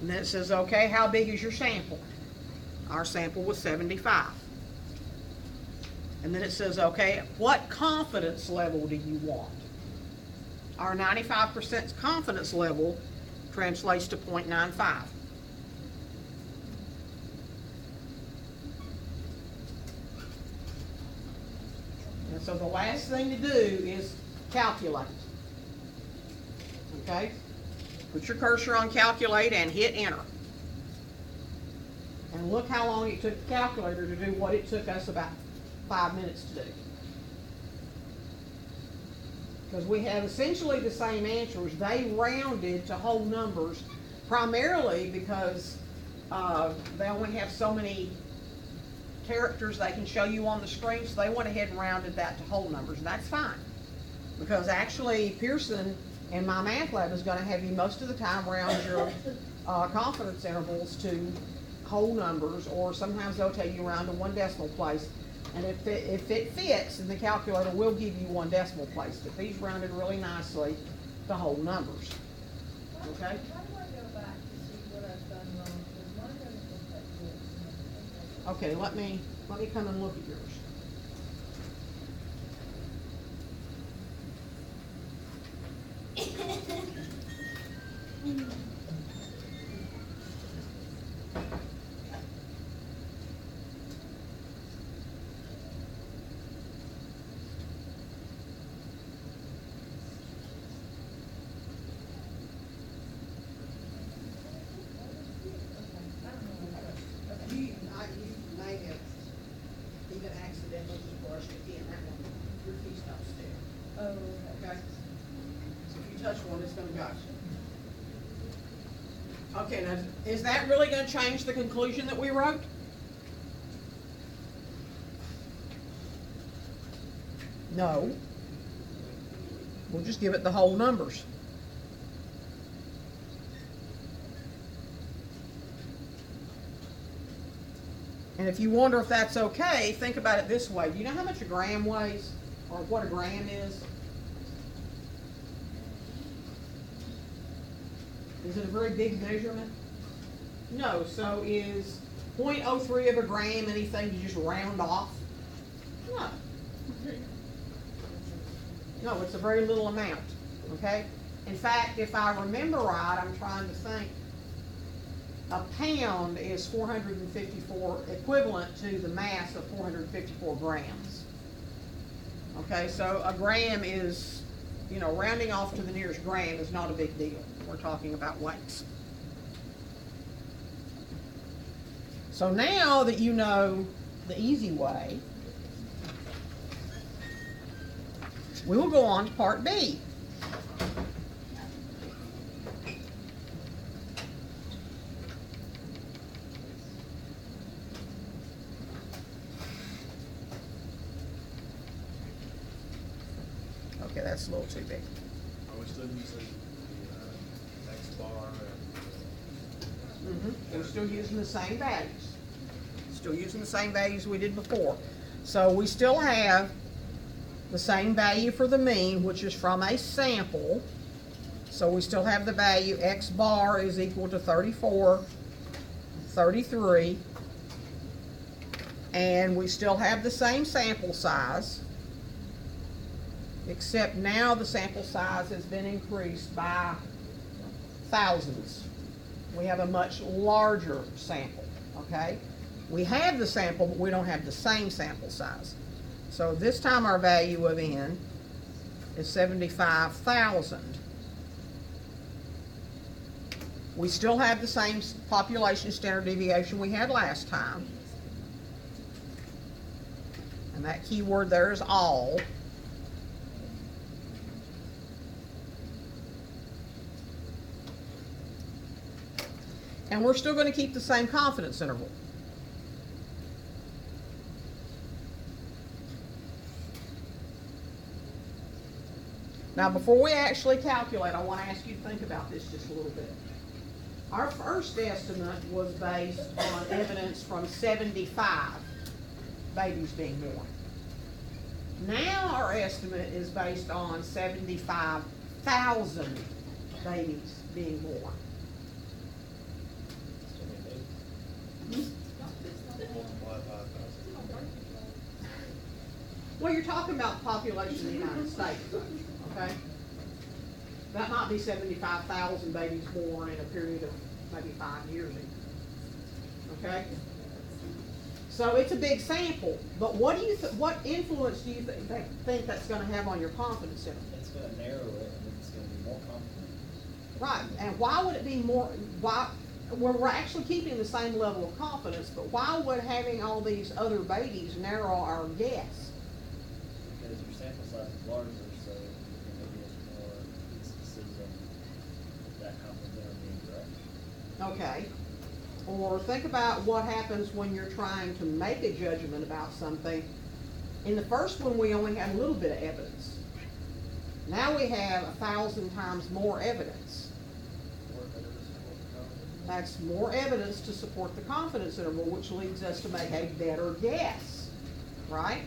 And then it says, okay, how big is your sample? Our sample was 75. And then it says, okay, what confidence level do you want? Our 95% confidence level translates to 0.95. And so the last thing to do is calculate. Okay? Put your cursor on calculate and hit enter. And look how long it took the calculator to do what it took us about 5 minutes to do. Because we have essentially the same answers. They rounded to whole numbers primarily because they only have so many characters they can show you on the screen, so they went ahead and rounded that to whole numbers, and that's fine. Because actually Pearson in my math lab is going to have you most of the time round your confidence intervals to whole numbers, or sometimes they'll tell you round to 1 decimal place. And if it fits, then the calculator will give you 1 decimal place. But these rounded really nicely to whole numbers. Okay? Why do I go back to see what I've done wrong? Because mine doesn't look that good. Okay, let me come and look at yours. You may have even accidentally brushed it in that one. Your key stops there. Oh, Okay? So if you touch one, it's gonna go. Okay, now, is that really gonna change the conclusion that we wrote? No. We'll just give it the whole numbers. And if you wonder if that's okay, think about it this way. Do you know how much a gram weighs? Or what a gram is? Is it a very big measurement? No, so is 0.03 of a gram anything you just round off? No. No, it's a very little amount, okay? In fact, if I remember right, I'm trying to think, a pound is 454, equivalent to the mass of 454 grams. Okay, so a gram is, you know, rounding off to the nearest gram is not a big deal. We're talking about weights. So now that you know the easy way, we will go on to part B. Okay, that's a little too big. Are we still using the X bar and We're still using the same values. Still using the same values we did before. So we still have the same value for the mean, which is from a sample. So we still have the value X bar is equal to 34.33. And we still have the same sample size, except now the sample size has been increased by thousands. We have a much larger sample, okay? We have the sample, but we don't have the same sample size. So this time our value of n is 75,000. We still have the same population standard deviation we had last time. And that keyword there is all. And we're still going to keep the same confidence interval. Now, before we actually calculate, I want to ask you to think about this just a little bit. Our first estimate was based on evidence from 75 babies being born. Now our estimate is based on 75,000 babies being born. Multiply by 1,000. Well, you're talking about the population of the United States, okay? That might be 75,000 babies born in a period of maybe 5 years, okay? So it's a big sample, but what do you what influence do you think that's going to have on your confidence interval? It's gonna narrow it, and it's gonna be more confident. Right, and why would it be more, why, we're actually keeping the same level of confidence, but why would having all these other babies narrow our guess? Because your sample size is larger, so you're gonna get more instances of that confidence interval being correct. Okay. Or think about what happens when you're trying to make a judgment about something. In the first one, we only had a little bit of evidence. Now we have 1,000 times more evidence. That's more evidence to support the confidence interval, which leads us to make a better guess, right?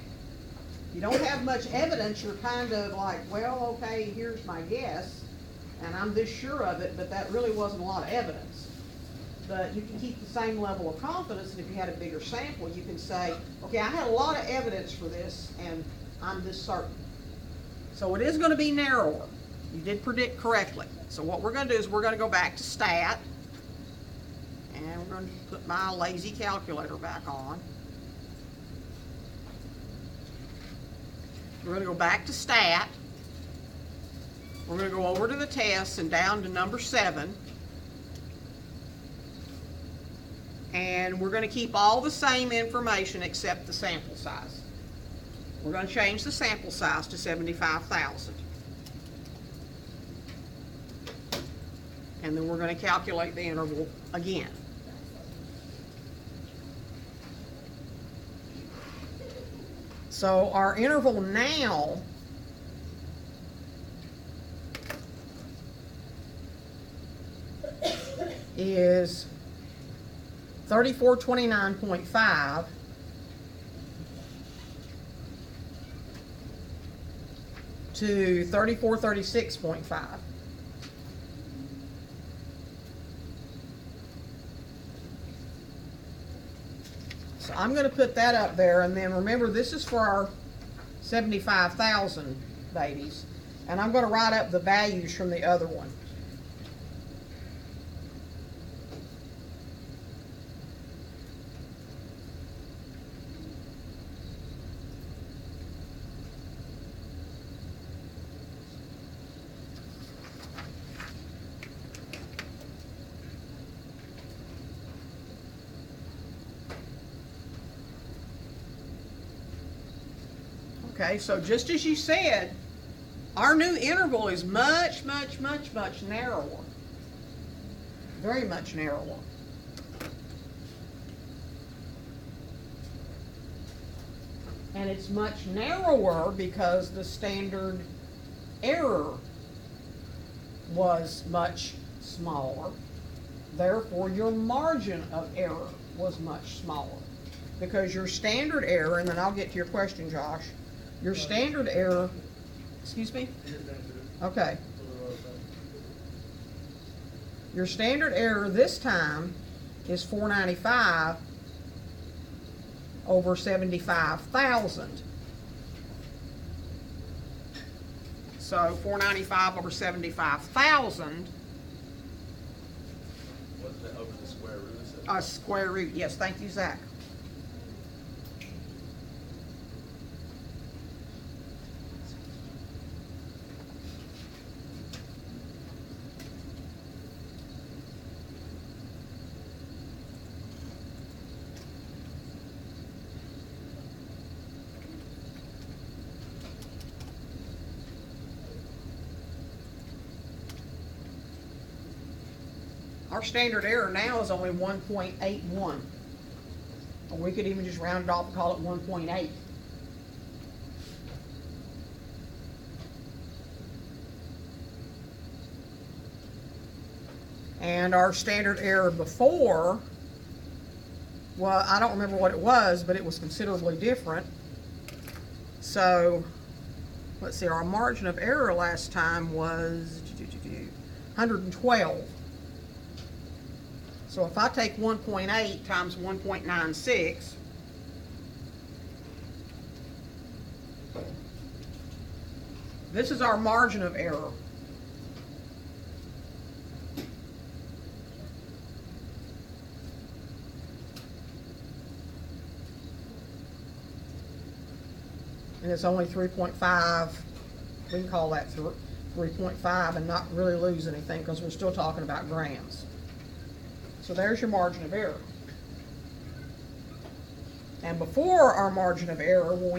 You don't have much evidence, you're kind of like, well, okay, here's my guess, and I'm this sure of it, but that really wasn't a lot of evidence. But you can keep the same level of confidence, and if you had a bigger sample, you can say, okay, I had a lot of evidence for this, and I'm this certain. So it is going to be narrower. You did predict correctly. So what we're going to do is we're going to go back to stat, and we're going to put my lazy calculator back on. We're going to go back to stat. We're going to go over to the tests and down to number 7. And we're going to keep all the same information except the sample size. We're going to change the sample size to 75,000. And then we're going to calculate the interval again. So our interval now is 3429.5 to 3436.5. So I'm going to put that up there, and then remember this is for our 75,000 babies, and I'm going to write up the values from the other one. Okay, so just as you said, our new interval is much, much, much, much narrower. Very much narrower. And it's much narrower because the standard error was much smaller. Therefore, your margin of error was much smaller. Because your standard error, and then I'll get to your question, Josh. Your standard error, excuse me? He didn't answer it. Okay. For the road thing. Your standard error this time is 495 over 75,000. So 495 over 75,000, What's the, over the square root? Is it? a square root, yes, thank you, Zach. Our standard error now is only 1.81. Or we could even just round it off and call it 1.8. And our standard error before, well, I don't remember what it was, but it was considerably different. So, let's see, our margin of error last time was 112. So if I take 1.8 times 1.96, this is our margin of error. And it's only 3.5, we can call that 3.5 and not really lose anything because we're still talking about grams. So there's your margin of error. And before our margin of error, when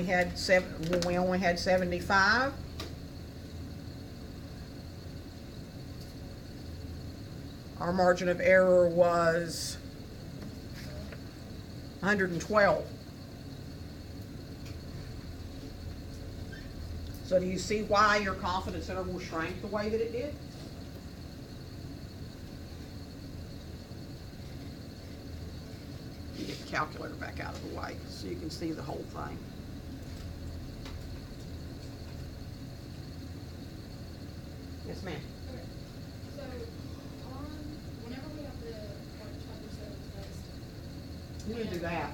we only had 75, our margin of error was 112. So do you see why your confidence interval shrank the way that it did? Get the calculator back out of the way so you can see the whole thing. Yes, ma'am. Okay, so whenever we have the, like, chapter 7 test. You're gonna do that.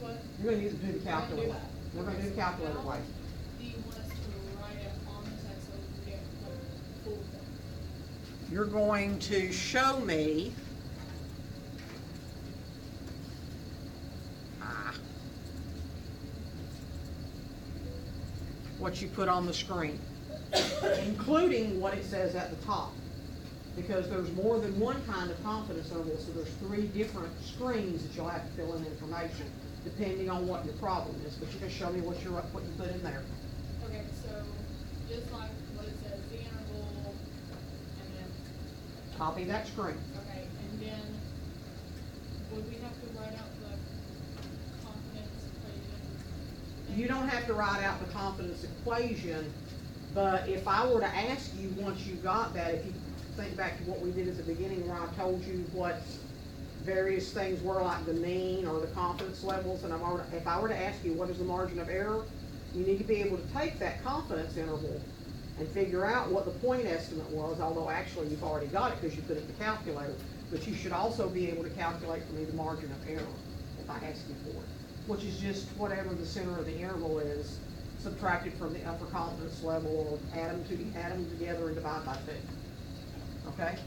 What? You're gonna do the calculator. that. We're gonna do the calculator way. Do you want us to write it on the test so we can get, like, full thing? You're going to show me what you put on the screen, including what it says at the top. Because there's more than one kind of confidence interval, so there's 3 different screens that you'll have to fill in information, depending on what your problem is. But you can show me what you put in there. Okay, so just like what it says, the interval, and then, Copy that screen. okay, and then would we have to write out the confidence equation? You don't have to write out the confidence equation, but if I were to ask you, once you got that, if you think back to what we did at the beginning where I told you what various things were, like the mean or the confidence levels, and if I were to ask you what is the margin of error, you need to be able to take that confidence interval and figure out what the point estimate was, although actually you've already got it because you put it in the calculator, but you should also be able to calculate for me the margin of error if I ask you for it, which is just whatever the center of the interval is, subtracted from the upper confidence level, or add them together and divide by 2. Okay?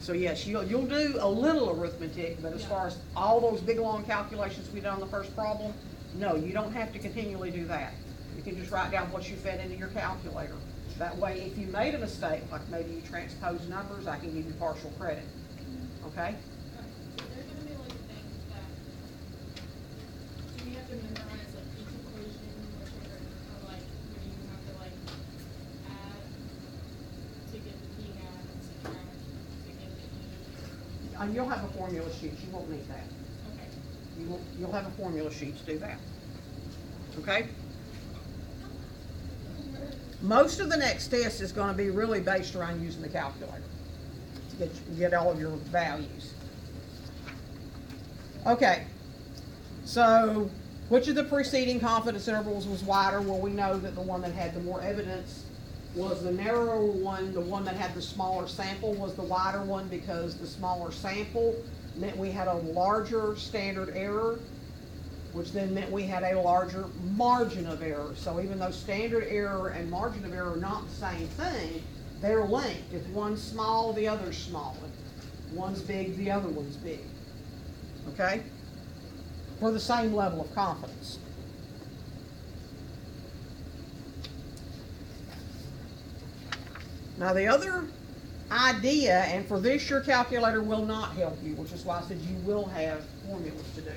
So yes, you'll do a little arithmetic, but as far as all those big long calculations we did on the first problem, no, you don't have to continually do that. You can just write down what you fed into your calculator. That way, if you made a mistake, like maybe you transposed numbers, I can give you partial credit. Okay? So there's gonna be like things that, do we have to memorize like each equation, whichever, or like, when you have to like add to get the p-hat and subtract to get the e? You'll have a formula sheet, you won't need that. Okay. You'll have a formula sheet to do that. Okay? Most of the next test is going to be really based around using the calculator to get all of your values. Okay. So, which of the preceding confidence intervals was wider? Well, we know that the one that had the more evidence was the narrower one. The one that had the smaller sample was the wider one, because the smaller sample meant we had a larger standard error, which then meant we had a larger margin of error. So even though standard error and margin of error are not the same thing, they're linked. If one's small, the other's small. If one's big, the other one's big. Okay? For the same level of confidence. Now the other idea, and for this your calculator will not help you, which is why I said you will have formulas to do.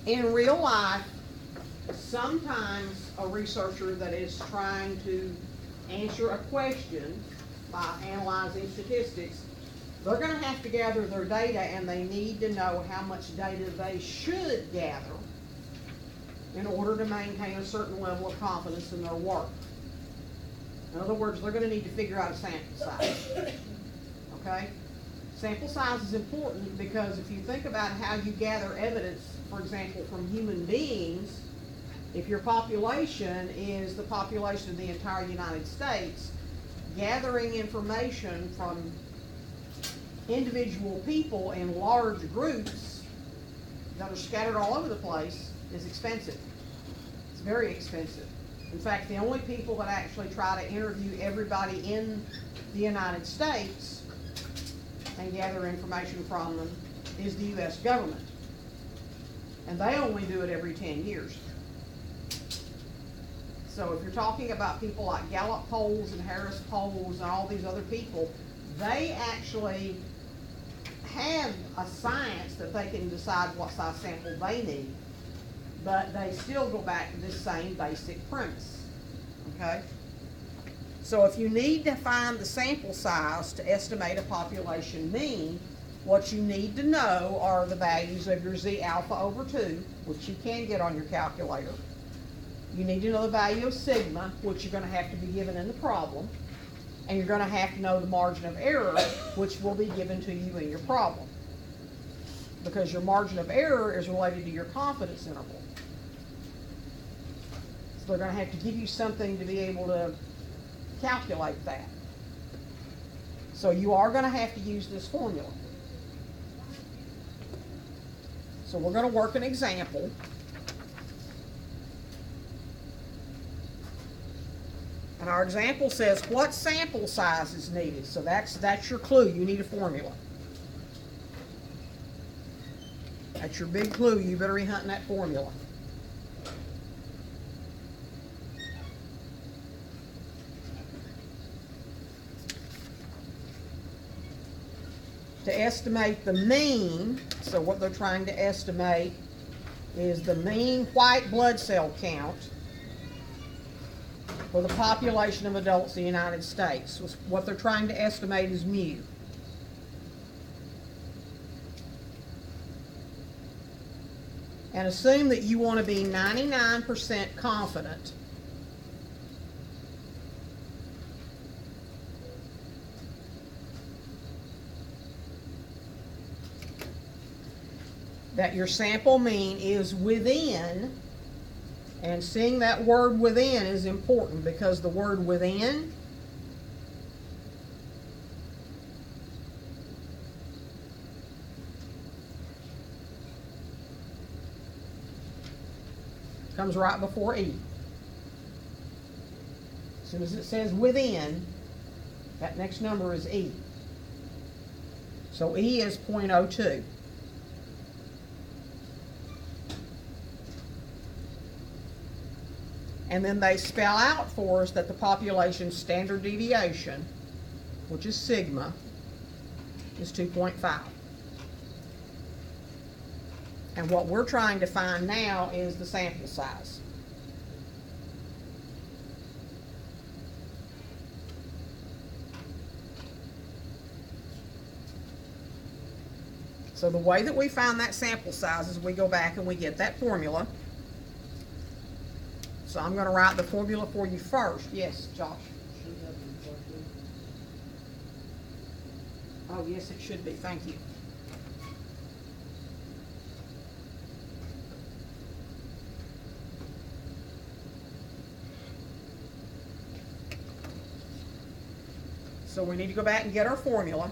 In real life, sometimes a researcher that is trying to answer a question by analyzing statistics, they're going to have to gather their data, and they need to know how much data they should gather in order to maintain a certain level of confidence in their work. In other words, they're going to need to figure out a sample size. Okay? Sample size is important because if you think about how you gather evidence, for example, from human beings, if your population is the population of the entire United States, gathering information from individual people in large groups that are scattered all over the place is expensive. It's very expensive. In fact, the only people that actually try to interview everybody in the United States and gather information from them is the U.S. government. And they only do it every 10 years. So if you're talking about people like Gallup polls and Harris polls and all these other people, they actually have a science that they can decide what size sample they need, but they still go back to this same basic premise, okay? So if you need to find the sample size to estimate a population mean, what you need to know are the values of your Z alpha over 2, which you can get on your calculator. You need to know the value of sigma, which you're going to have to be given in the problem. And you're going to have to know the margin of error, which will be given to you in your problem. Because your margin of error is related to your confidence interval. So they're going to have to give you something to be able to calculate that. So you are going to have to use this formula. So we're going to work an example. And our example says what sample size is needed. So that's your clue. You need a formula. That's your big clue. You better be hunting that formula. To estimate the mean, so what they're trying to estimate is the mean white blood cell count for the population of adults in the United States. So what they're trying to estimate is mu. And assume that you want to be 99% confident that your sample mean is within, and seeing that word within is important because the word within comes right before E. As soon as it says within, that next number is E. So E is 0.02. And then they spell out for us that the population's standard deviation, which is sigma, is 2.5. And what we're trying to find now is the sample size. So the way that we find that sample size is we go back and we get that formula. So I'm going to write the formula for you first. Yes, Josh? Should that be plugged in? Oh, yes, it should be. Thank you. So we need to go back and get our formula.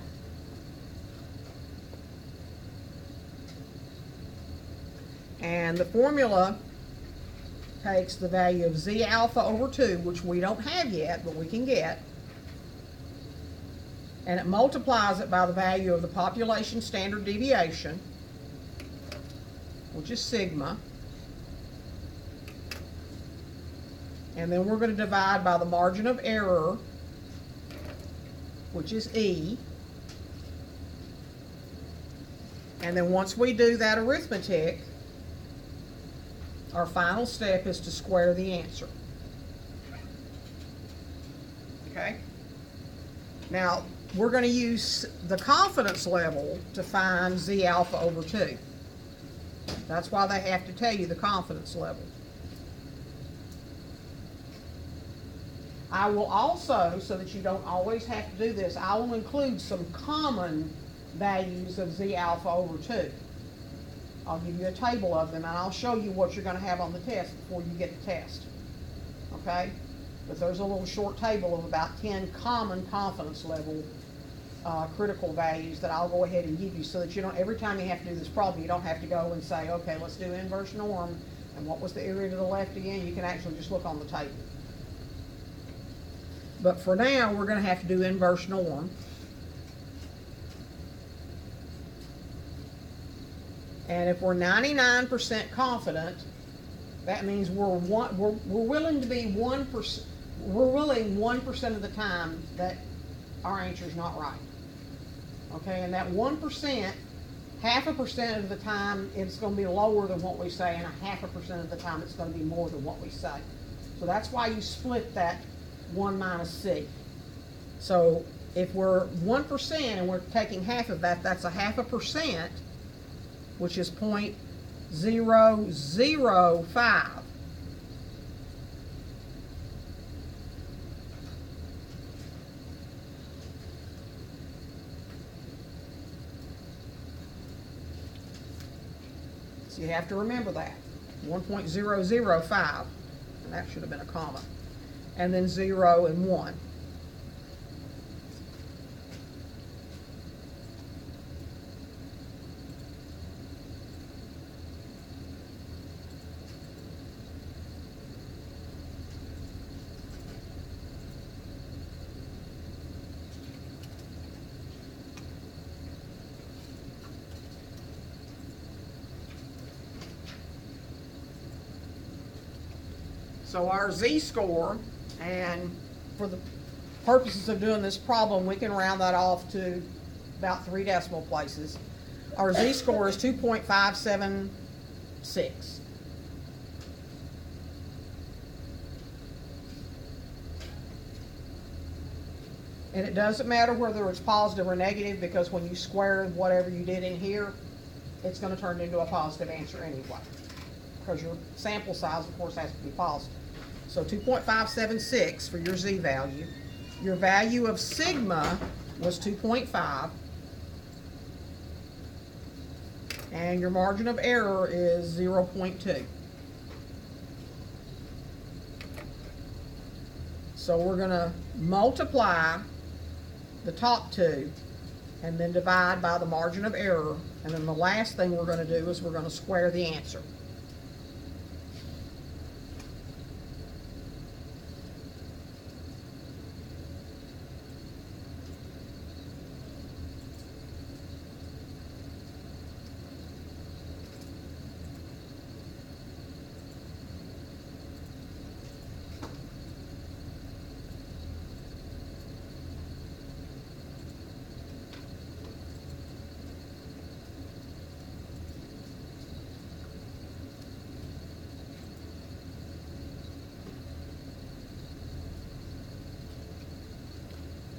And the formula takes the value of Z alpha over 2, which we don't have yet, but we can get, and it multiplies it by the value of the population standard deviation, which is sigma, and then we're going to divide by the margin of error, which is E, and then once we do that arithmetic, our final step is to square the answer. Okay? Now, we're going to use the confidence level to find Z alpha over 2. That's why they have to tell you the confidence level. I will also, so that you don't always have to do this, I will include some common values of Z alpha over 2. I'll give you a table of them, and I'll show you what you're going to have on the test before you get the test. Okay? But there's a little short table of about 10 common confidence level critical values that I'll go ahead and give you, so that you don't, every time you have to do this problem, you don't have to go and say, okay, let's do inverse norm, and what was the area to the left again? You can actually just look on the table. But for now, we're going to have to do inverse norm. And if we're 99% confident, that means we're willing to be 1%. We're willing 1% of the time that our answer is not right. Okay, and that 1%, 0.5% of the time it's going to be lower than what we say, and 0.5% of the time it's going to be more than what we say. So that's why you split that 1 minus C. So if we're 1% and we're taking half of that, that's 0.5%, which is 0.005. So you have to remember that. 1.005, and that should have been a comma. And then 0 and 1. So our Z-score, and for the purposes of doing this problem, we can round that off to about 3 decimal places. Our Z-score is 2.576. And it doesn't matter whether it's positive or negative, because when you square whatever you did in here, it's going to turn into a positive answer anyway, because your sample size, of course, has to be positive. So 2.576 for your Z value. Your value of sigma was 2.5. And your margin of error is 0.2. So we're going to multiply the top two and then divide by the margin of error. And then the last thing we're going to do is we're going to square the answer.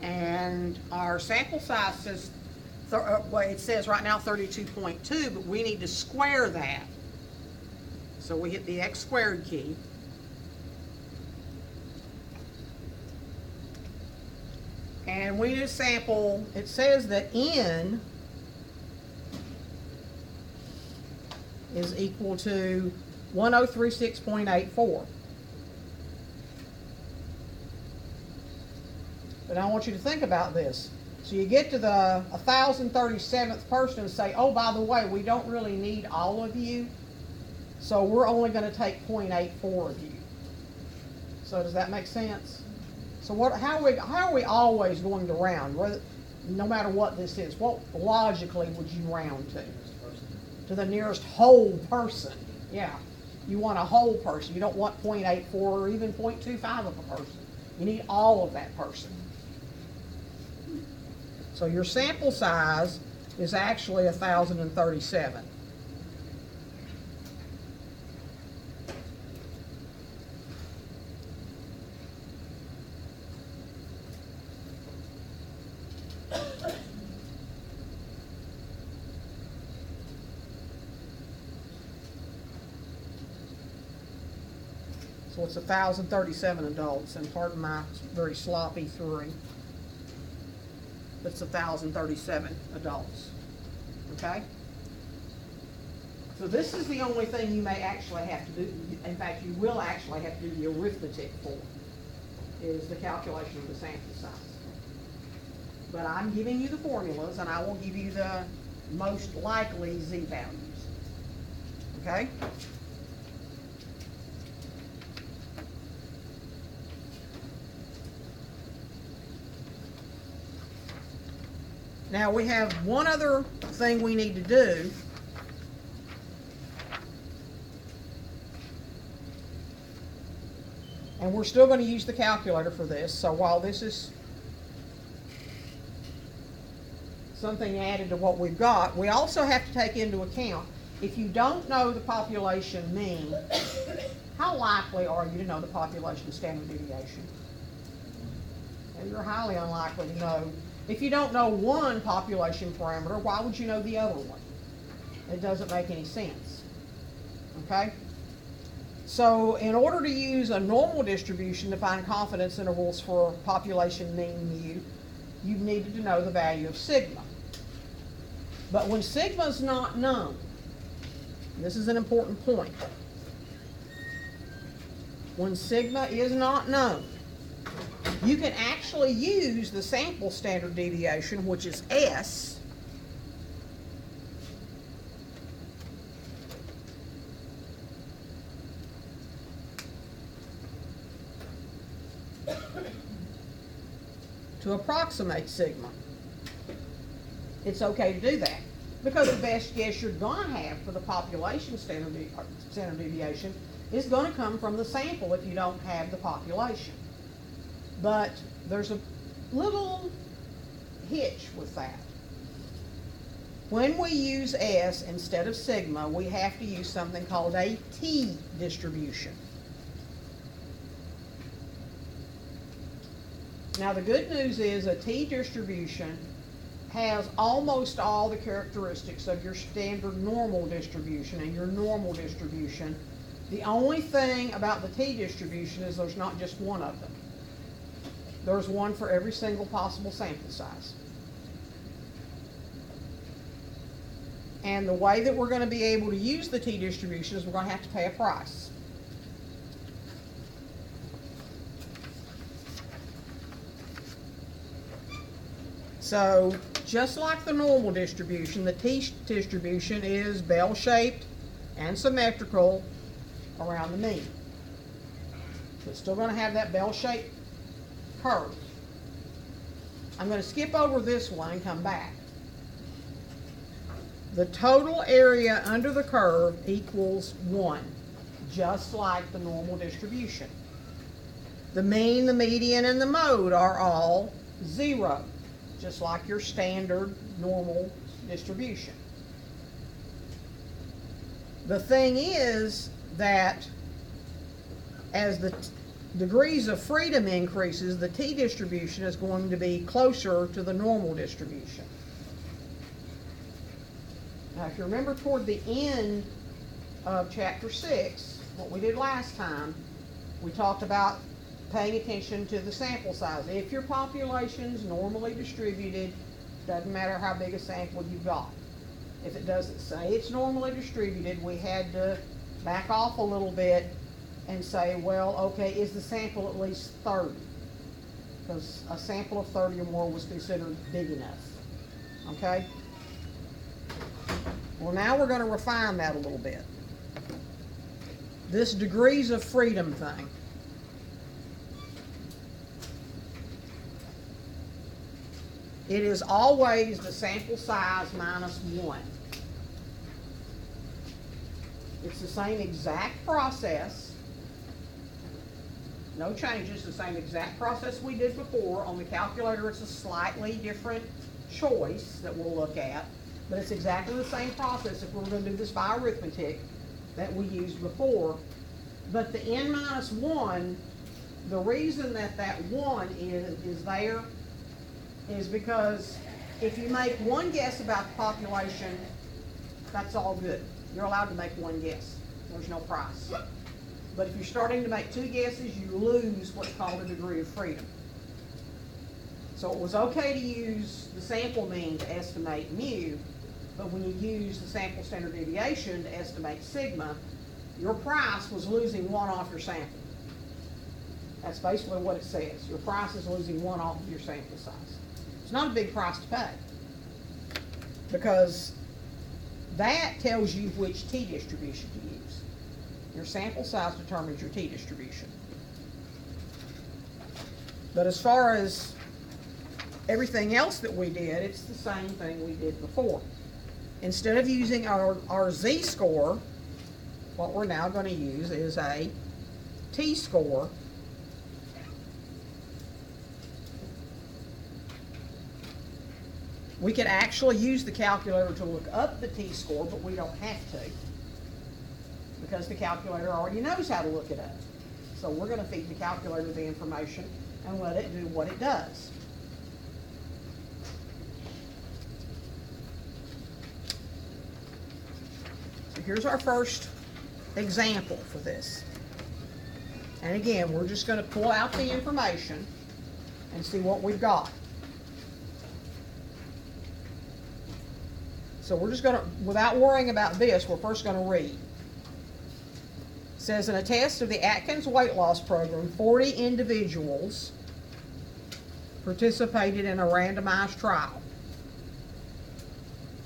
And our sample size says, well, it says right now 32.2, but we need to square that. So we hit the X squared key. And we need a sample. It says that N is equal to 1036.84. But I want you to think about this. So you get to the 1,037th person and say, oh, by the way, we don't really need all of you, so we're only going to take 0.84 of you. So does that make sense? So how are we always going to round? No matter what this is, what logically would you round to? Nearest person. To the nearest whole person. Yeah. You want a whole person. You don't want 0.84 or even 0.25 of a person. You need all of that person. So your sample size is actually 1,037. So it's 1,037 adults, and pardon my very sloppy three. It's 1,037 adults, okay? So this is the only thing you may actually have to do. In fact, you will actually have to do the arithmetic for, is the calculation of the sample size. But I'm giving you the formulas, and I will give you the most likely z values, okay? Now we have one other thing we need to do. And we're still going to use the calculator for this. So while this is something added to what we've got, we also have to take into account, if you don't know the population mean, how likely are you to know the population standard deviation? And you're highly unlikely to know. If you don't know one population parameter, why would you know the other one? It doesn't make any sense. Okay? So in order to use a normal distribution to find confidence intervals for population mean mu, you needed to know the value of sigma. But when sigma is not known, this is an important point. When sigma is not known, you can actually use the sample standard deviation, which is S, to approximate sigma. It's okay to do that, because the best guess you're going to have for the population standard deviation is going to come from the sample if you don't have the population. But there's a little hitch with that. When we use S instead of sigma, we have to use something called a T distribution. Now the good news is a T distribution has almost all the characteristics of your standard normal distribution and your normal distribution. The only thing about the T distribution is there's not just one of them. There's one for every single possible sample size. And the way that we're going to be able to use the T distribution is we're going to have to pay a price. So just like the normal distribution, the T distribution is bell-shaped and symmetrical around the mean. So it's still going to have that bell-shaped curve. I'm going to skip over this one and come back. The total area under the curve equals 1, just like the normal distribution. The mean, the median, and the mode are all 0, just like your standard normal distribution. The thing is that as the degrees of freedom increases, the T distribution is going to be closer to the normal distribution. Now, if you remember toward the end of chapter 6, what we did last time, we talked about paying attention to the sample size. If your population's normally distributed, doesn't matter how big a sample you've got. If it doesn't say it's normally distributed, we had to back off a little bit and say, well, okay, is the sample at least 30? because a sample of 30 or more was considered big enough. Okay? Well, now we're going to refine that a little bit. This degrees of freedom thing. It is always the sample size minus 1. It's the same exact process. No changes, the same exact process we did before. On the calculator, it's a slightly different choice that we'll look at, but it's exactly the same process if we're going to do this by arithmetic that we used before. But the n minus 1, the reason that that 1 is there is because if you make one guess about the population, that's all good. You're allowed to make one guess. There's no price. But if you're starting to make 2 guesses, you lose what's called a degree of freedom. So it was okay to use the sample mean to estimate mu, but when you use the sample standard deviation to estimate sigma, your price was losing 1 off your sample. That's basically what it says. Your price is losing 1 off of your sample size. It's not a big price to pay, because that tells you which t-distribution to use. Your sample size determines your t-distribution. But as far as everything else that we did, it's the same thing we did before. Instead of using our z-score, what we're now going to use is a t-score. We could actually use the calculator to look up the t-score, but we don't have to, because the calculator already knows how to look it up. So we're going to feed the calculator the information and let it do what it does. So here's our first example for this. And again, we're just going to pull out the information and see what we've got. So we're just going to, without worrying about this, we're first going to read. It says, in a test of the Atkins weight loss program, 40 individuals participated in a randomized trial.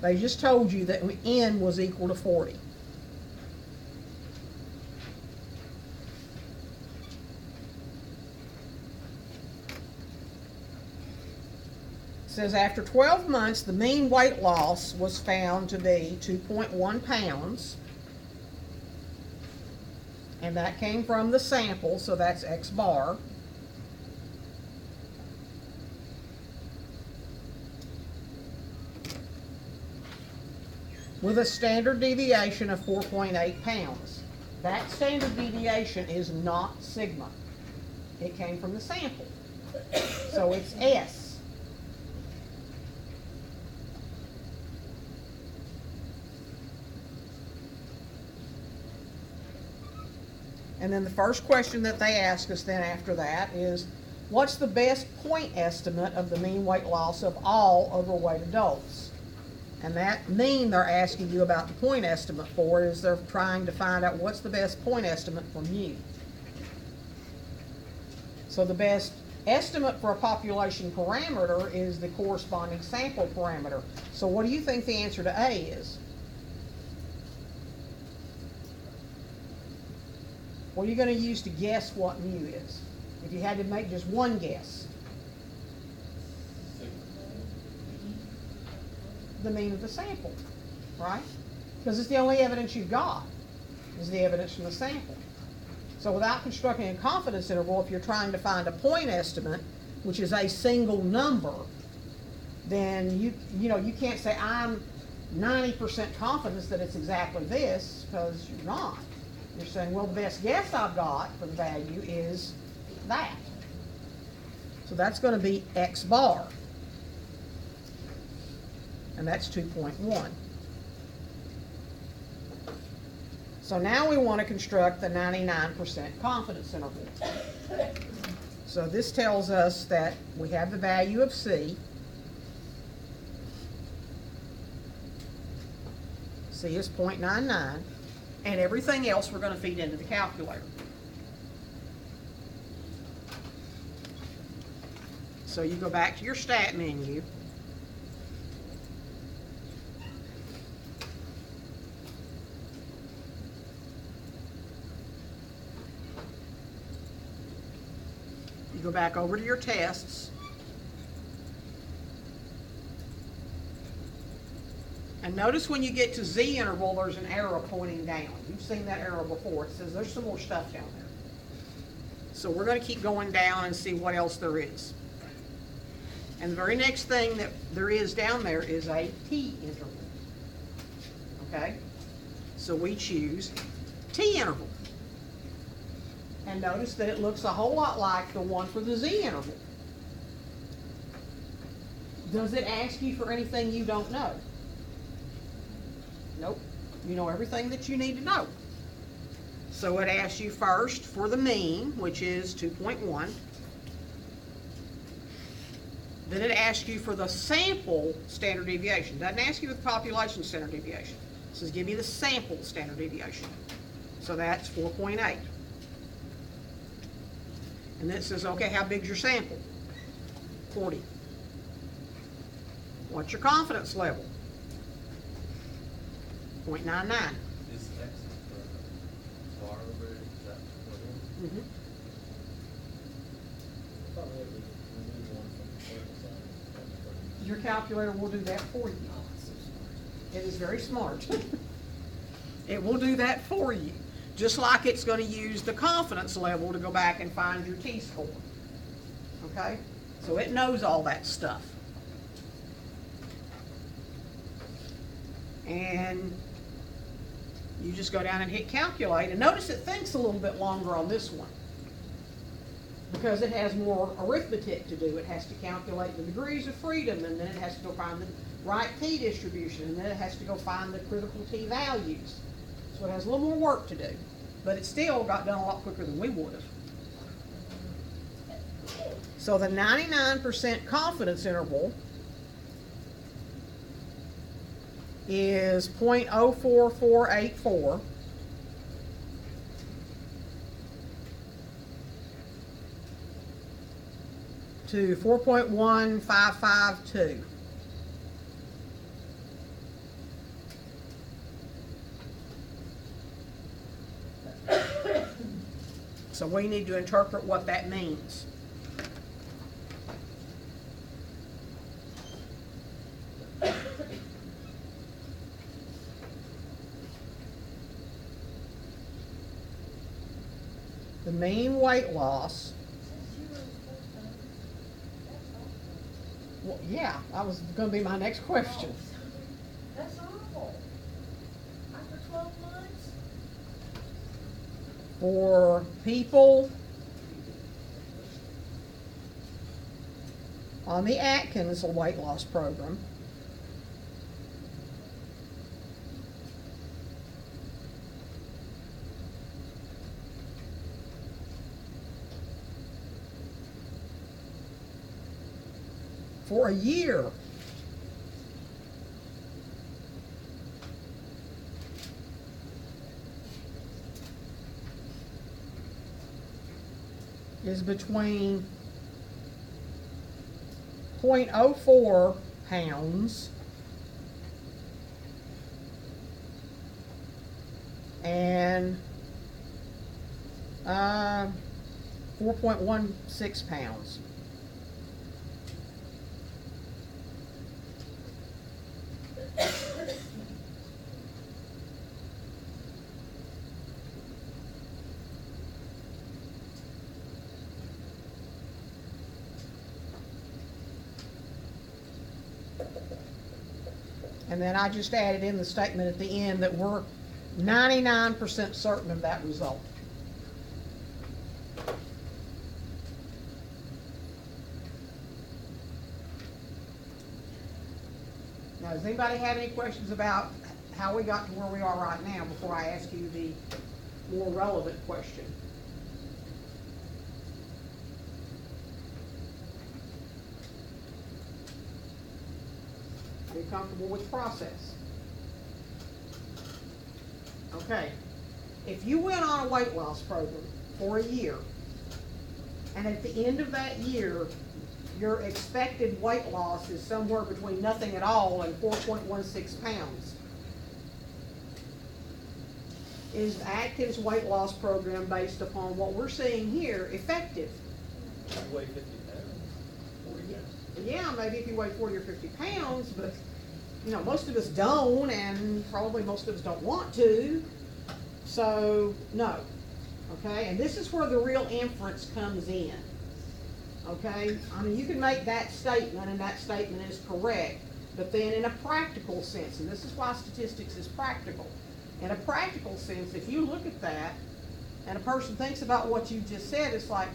They just told you that n was equal to 40. Says after 12 months, the mean weight loss was found to be 2.1 pounds. And that came from the sample, so that's X bar. With a standard deviation of 4.8 pounds. That standard deviation is not sigma. It came from the sample. So it's S. And then the first question that they ask us then after that is, what's the best point estimate of the mean weight loss of all overweight adults? And that mean they're asking you about the point estimate for is they're trying to find out what's the best point estimate for mu. So the best estimate for a population parameter is the corresponding sample parameter. So what do you think the answer to A is? What are you going to use to guess what mu is? If you had to make just one guess. The mean of the sample, right? Because it's the only evidence you've got, is the evidence from the sample. So without constructing a confidence interval, if you're trying to find a point estimate, which is a single number, then you can't say I'm 90% confident that it's exactly this, because you're not. You're saying, well, the best guess I've got for the value is that. So that's going to be X bar. And that's 2.1. So now we want to construct the 99% confidence interval. So this tells us that we have the value of C. C is 0.99. And everything else we're going to feed into the calculator. So you go back to your stat menu. You go back over to your tests. And notice when you get to Z interval, there's an arrow pointing down. You've seen that arrow before. It says there's some more stuff down there. So we're going to keep going down and see what else there is. And the very next thing that there is down there is a T interval. Okay? So we choose T interval. And notice that it looks a whole lot like the one for the Z interval. Does it ask you for anything you don't know? Nope. You know everything that you need to know. So it asks you first for the mean, which is 2.1. Then it asks you for the sample standard deviation. Doesn't ask you for the population standard deviation. It says give me the sample standard deviation. So that's 4.8. And then it says, okay, how big's your sample? 40. What's your confidence level? 0.99. Is X for bar over, is that what it is? Mm-hmm. I thought we had to remove one from the sample size. Your calculator will do that for you. Oh, it's so smart. It is very smart. It will do that for you. Just like it's going to use the confidence level to go back and find your T-score. Okay? So it knows all that stuff. And you just go down and hit calculate. And notice it thinks a little bit longer on this one, because it has more arithmetic to do. It has to calculate the degrees of freedom, and then it has to go find the right T distribution, and then it has to go find the critical T values. So it has a little more work to do, but it still got done a lot quicker than we would have. So the 99% confidence interval is 0.04484. To 4.1552. So we need to interpret what that means. The mean weight loss. Well, yeah, that was going to be my next question. That's awful. After 12 months? For people on the Atkins weight loss program, for a year, is between 0.04 pounds and 4.16 pounds. And then I just added in the statement at the end that we're 99% certain of that result. Now, does anybody have any questions about how we got to where we are right now before I ask you the more relevant question? Are you comfortable with the process? Okay. If you went on a weight loss program for a year, and at the end of that year, your expected weight loss is somewhere between nothing at all and 4.16 pounds. Is Atkins weight loss program, based upon what we're seeing here, effective? You weigh 50 pounds, 40 pounds. Yeah, maybe if you weigh 40 or 50 pounds, but, you know, most of us don't, and probably most of us don't want to. So, no. Okay, and this is where the real inference comes in. Okay, I mean, you can make that statement, and that statement is correct, but then in a practical sense, and this is why statistics is practical. In a practical sense, if you look at that, and a person thinks about what you just said, it's like,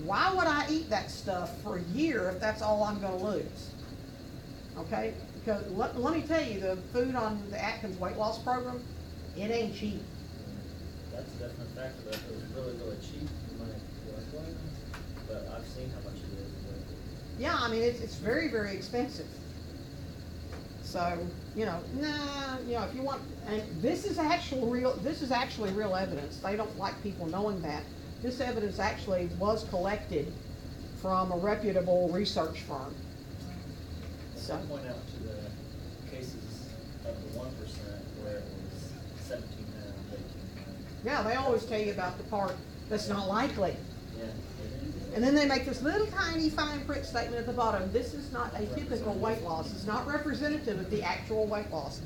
why would I eat that stuff for a year if that's all I'm gonna lose? Okay, because let me tell you, the food on the Atkins weight loss program, it ain't cheap. That's a definite factor, that it was really, really cheap, you might work like, but I've seen how much it is. Yeah, I mean, it's very, very expensive. So, you know, if you want, and this is actually real evidence. They don't like people knowing that. This evidence actually was collected from a reputable research firm. So I point out to the cases of the 1% where it was 17 pounds, 18 pounds. Yeah, they always tell you about the part that's not likely. Yeah. And then they make this little tiny fine print statement at the bottom. This is not a typical weight loss. It's not representative of the actual weight loss.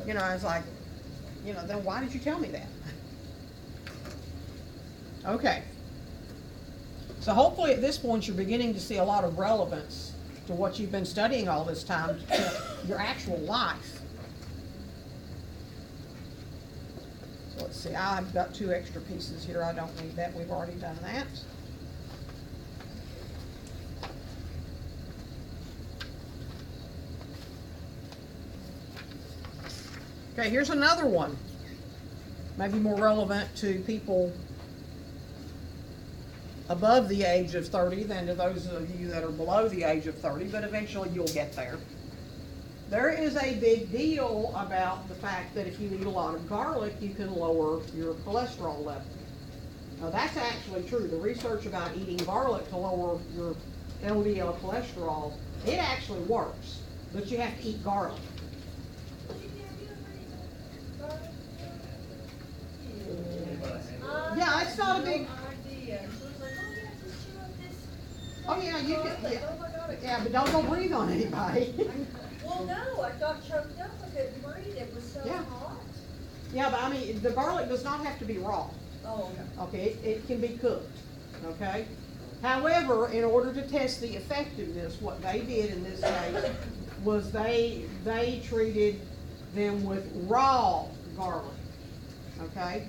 You know, it's like, you know, then why did you tell me that? Okay. So hopefully at this point you're beginning to see a lot of relevance to what you've been studying all this time to your actual life. So let's see, I've got 2 extra pieces here. I don't need that. We've already done that. Okay, here's another one. Maybe more relevant to people above the age of 30 than to those of you that are below the age of 30, but eventually you'll get there. There is a big deal about the fact that if you eat a lot of garlic, you can lower your cholesterol level. Now that's actually true. The research about eating garlic to lower your LDL cholesterol, it actually works, but you have to eat garlic. Yeah, it's not a big. Oh yeah, you can. Yeah, but don't go breathe on anybody. Well, no, I got choked up. I couldn't breathe. It was so Yeah. hot. Yeah, but I mean, the garlic does not have to be raw. Oh, Okay, it can be cooked. Okay. However, in order to test the effectiveness, what they did in this case was they treated them with raw garlic. Okay.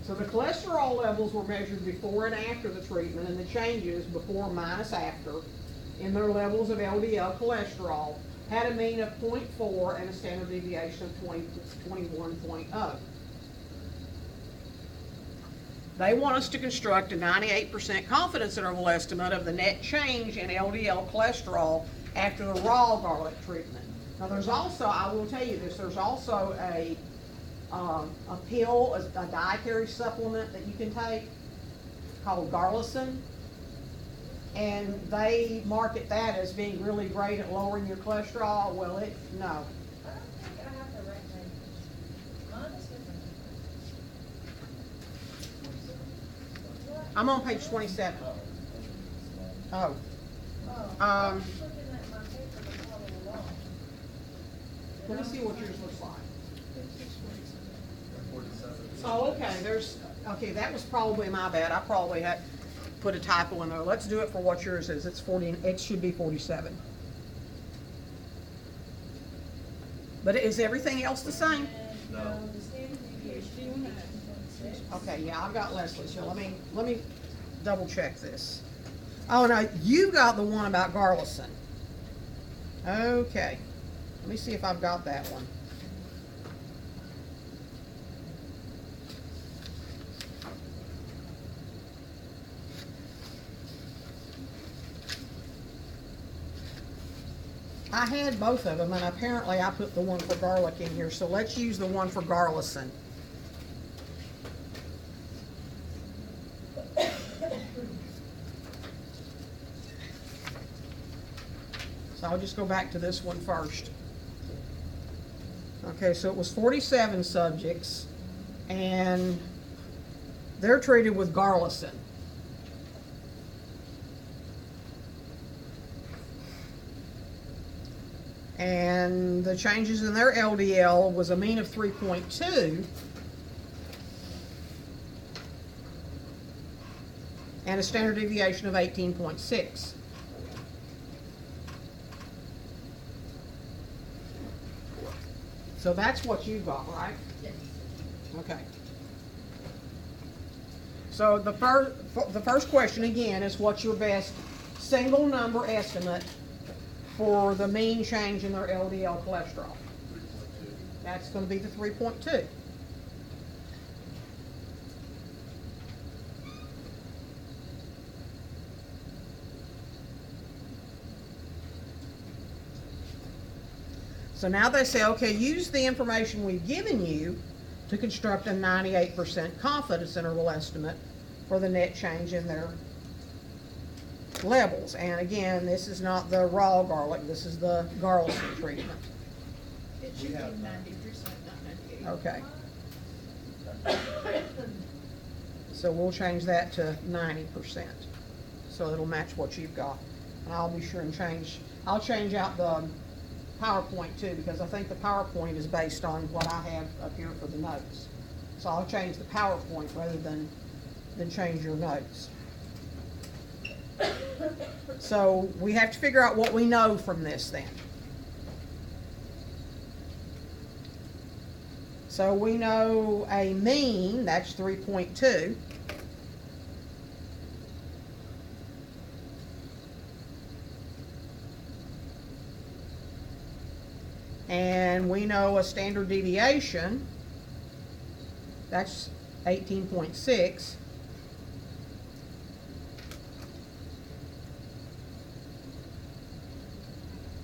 So the cholesterol levels were measured before and after the treatment, and the changes before minus after in their levels of LDL cholesterol had a mean of 0.4 and a standard deviation of 21.0. They want us to construct a 98% confidence interval estimate of the net change in LDL cholesterol after the raw garlic treatment. Now there's also, I will tell you this, there's also a pill, a dietary supplement that you can take called Garlicin, and they market that as being really great at lowering your cholesterol. Well, no. I don't think I have the right name. Mine is different. I'm on page 27. Oh. Oh, I Um, was looking at my paper to follow along. Let me see what yours looks like. 47. Oh, okay, that was probably my bad. I probably had put a typo in there. Let's do it for what yours is. It's 40, it should be 47. But is everything else the same? And, the standard deviation is 26. Okay, yeah, I've got Leslie's here. Let me double check this. Oh, no, you got the one about Garlicin. Okay. Let me see if I've got that one. I had both of them, and apparently I put the one for garlic in here, so let's use the one for Garlicin. So I'll just go back to this one first. Okay, so it was 47 subjects, and they're treated with Garlison. And the changes in their LDL was a mean of 3.2 and a standard deviation of 18.6. So that's what you got, right? Yes. Okay. So the first question again is, what's your best single number estimate for the mean change in their LDL cholesterol? 3.2. That's going to be the 3.2. So now they say, okay, use the information we've given you to construct a 98% confidence interval estimate for the net change in their levels. And again, this is not the raw garlic, this is the Garlison treatment. It We should be have that. 90%, not 98. Okay. So we'll change that to 90%. So it'll match what you've got. And I'll be sure and I'll change out the PowerPoint too, because I think the PowerPoint is based on what I have up here for the notes. So I'll change the PowerPoint rather than change your notes. So we have to figure out what we know from this then. So we know a mean, that's 3.2. And we know a standard deviation, that's 18.6.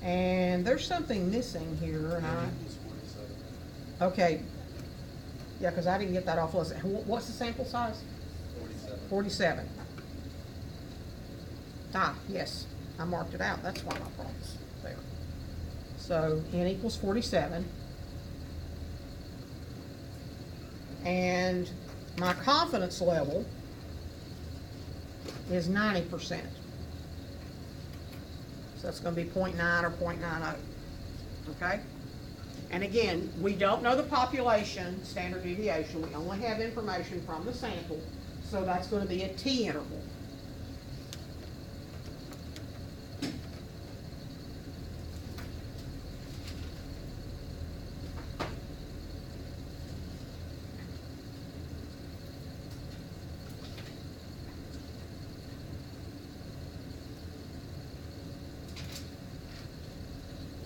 And there's something missing here, and I, Equals 47. okay. Yeah, because I didn't get that off. What's the sample size? 47. 47. Ah, yes, I marked it out. That's why my problem's there. So n equals 47. And my confidence level is 90%. So that's going to be 0.9 or 0.90. Okay? And again, we don't know the population standard deviation. We only have information from the sample. So that's going to be a T interval.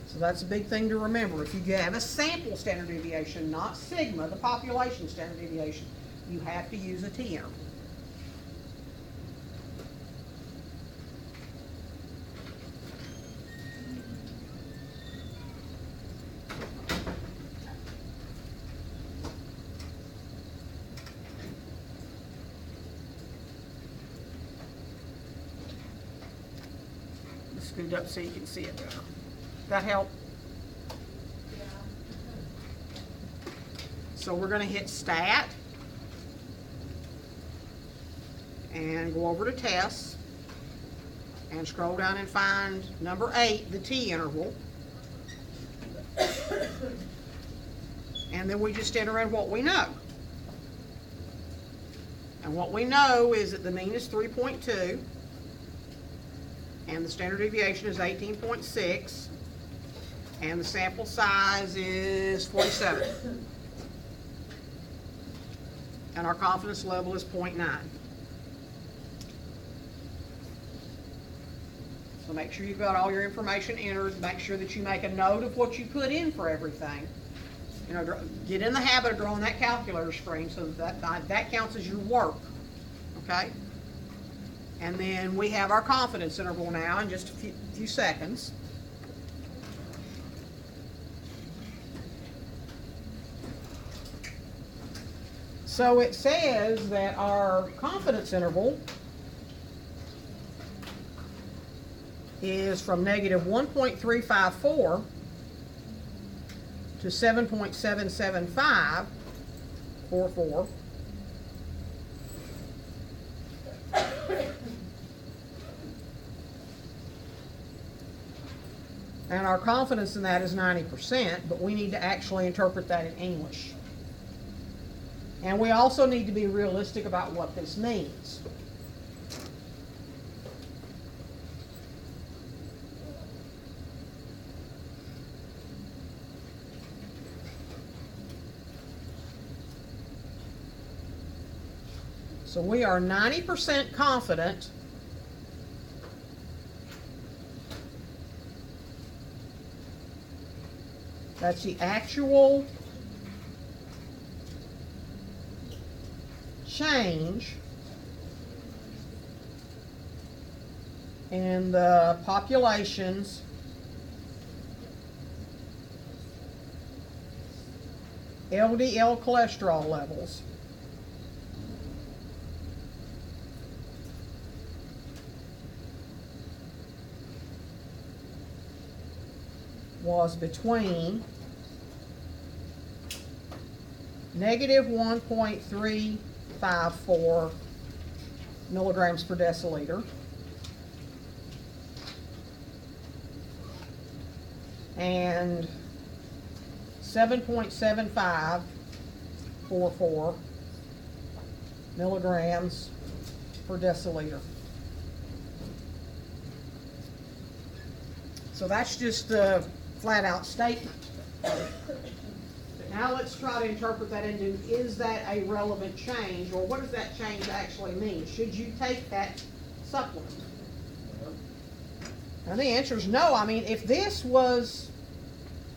So that's a big thing to remember. If you have a sample standard deviation, not sigma, the population standard deviation, you have to use a T interval. Scoot up so you can see it better. That help? Yeah. So we're going to hit stat and go over to tests and scroll down and find number 8, the T interval. And then we just enter in what we know. And what we know is that the mean is 3.2 and the standard deviation is 18.6. And the sample size is 47. And our confidence level is 0.9. So make sure you've got all your information entered. Make sure that you make a note of what you put in for everything. You know, get in the habit of drawing that calculator screen so that counts as your work. Okay? And then we have our confidence interval now in just a few seconds. So it says that our confidence interval is from negative 1.354 to 7.77544. And our confidence in that is 90%, but we need to actually interpret that in English. And we also need to be realistic about what this means. So we are 90% confident that's the actual change in the population's LDL cholesterol levels was between negative 1.354 milligrams per deciliter and 7.7544 milligrams per deciliter. So that's just a flat-out statement. Now let's try to interpret that into, is that a relevant change, or what does that change actually mean? Should you take that supplement? And the answer is no. I mean, if this was,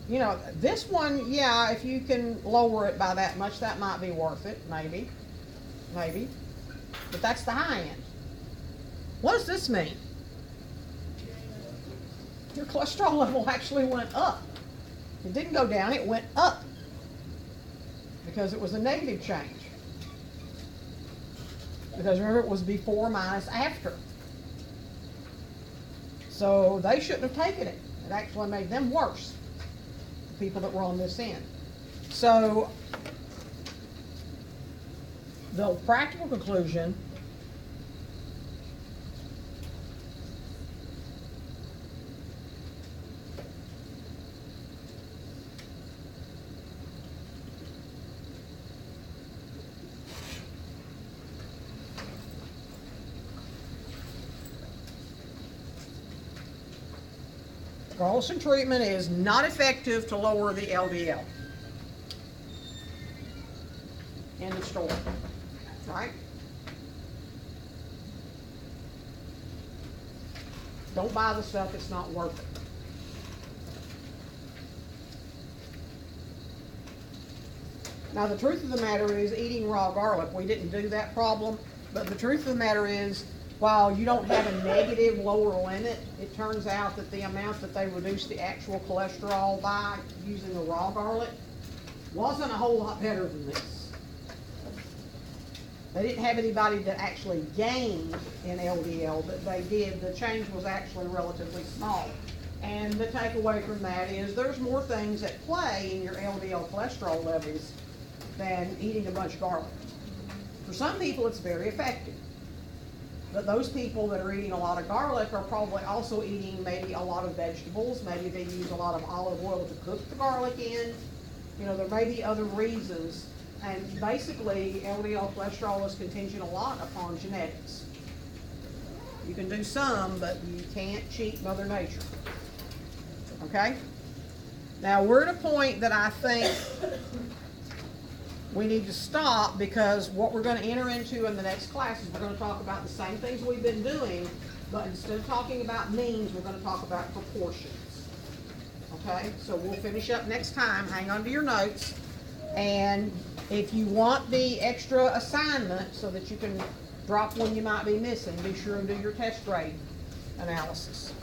you know, this one, yeah, if you can lower it by that much, that might be worth it, maybe. But that's the high end. What does this mean? Your cholesterol level actually went up. It didn't go down, it went up because it was a negative change. Because remember, it was before minus after. So they shouldn't have taken it. It actually made them worse, the people that were on this end. So the practical conclusion Garlison treatment is not effective to lower the LDL. End of story. Right? Don't buy the stuff, it's not worth it. Now the truth of the matter is, eating raw garlic, we didn't do that problem, but the truth of the matter is, while you don't have a negative lower limit, it turns out that the amount that they reduced the actual cholesterol by using the raw garlic wasn't a whole lot better than this. They didn't have anybody that actually gained in LDL, but they did. The change was actually relatively small. And the takeaway from that is there's more things at play in your LDL cholesterol levels than eating a bunch of garlic. For some people, it's very effective. But those people that are eating a lot of garlic are probably also eating maybe a lot of vegetables. Maybe they use a lot of olive oil to cook the garlic in. You know, there may be other reasons. And basically, LDL cholesterol is contingent a lot upon genetics. You can do some, but you can't cheat Mother Nature. Okay? Now, we're at a point that I think we need to stop, because what we're going to enter into in the next class is we're going to talk about the same things we've been doing, but instead of talking about means, we're going to talk about proportions. Okay? So we'll finish up next time. Hang on to your notes. And if you want the extra assignment so that you can drop one you might be missing, be sure and do your test grade analysis.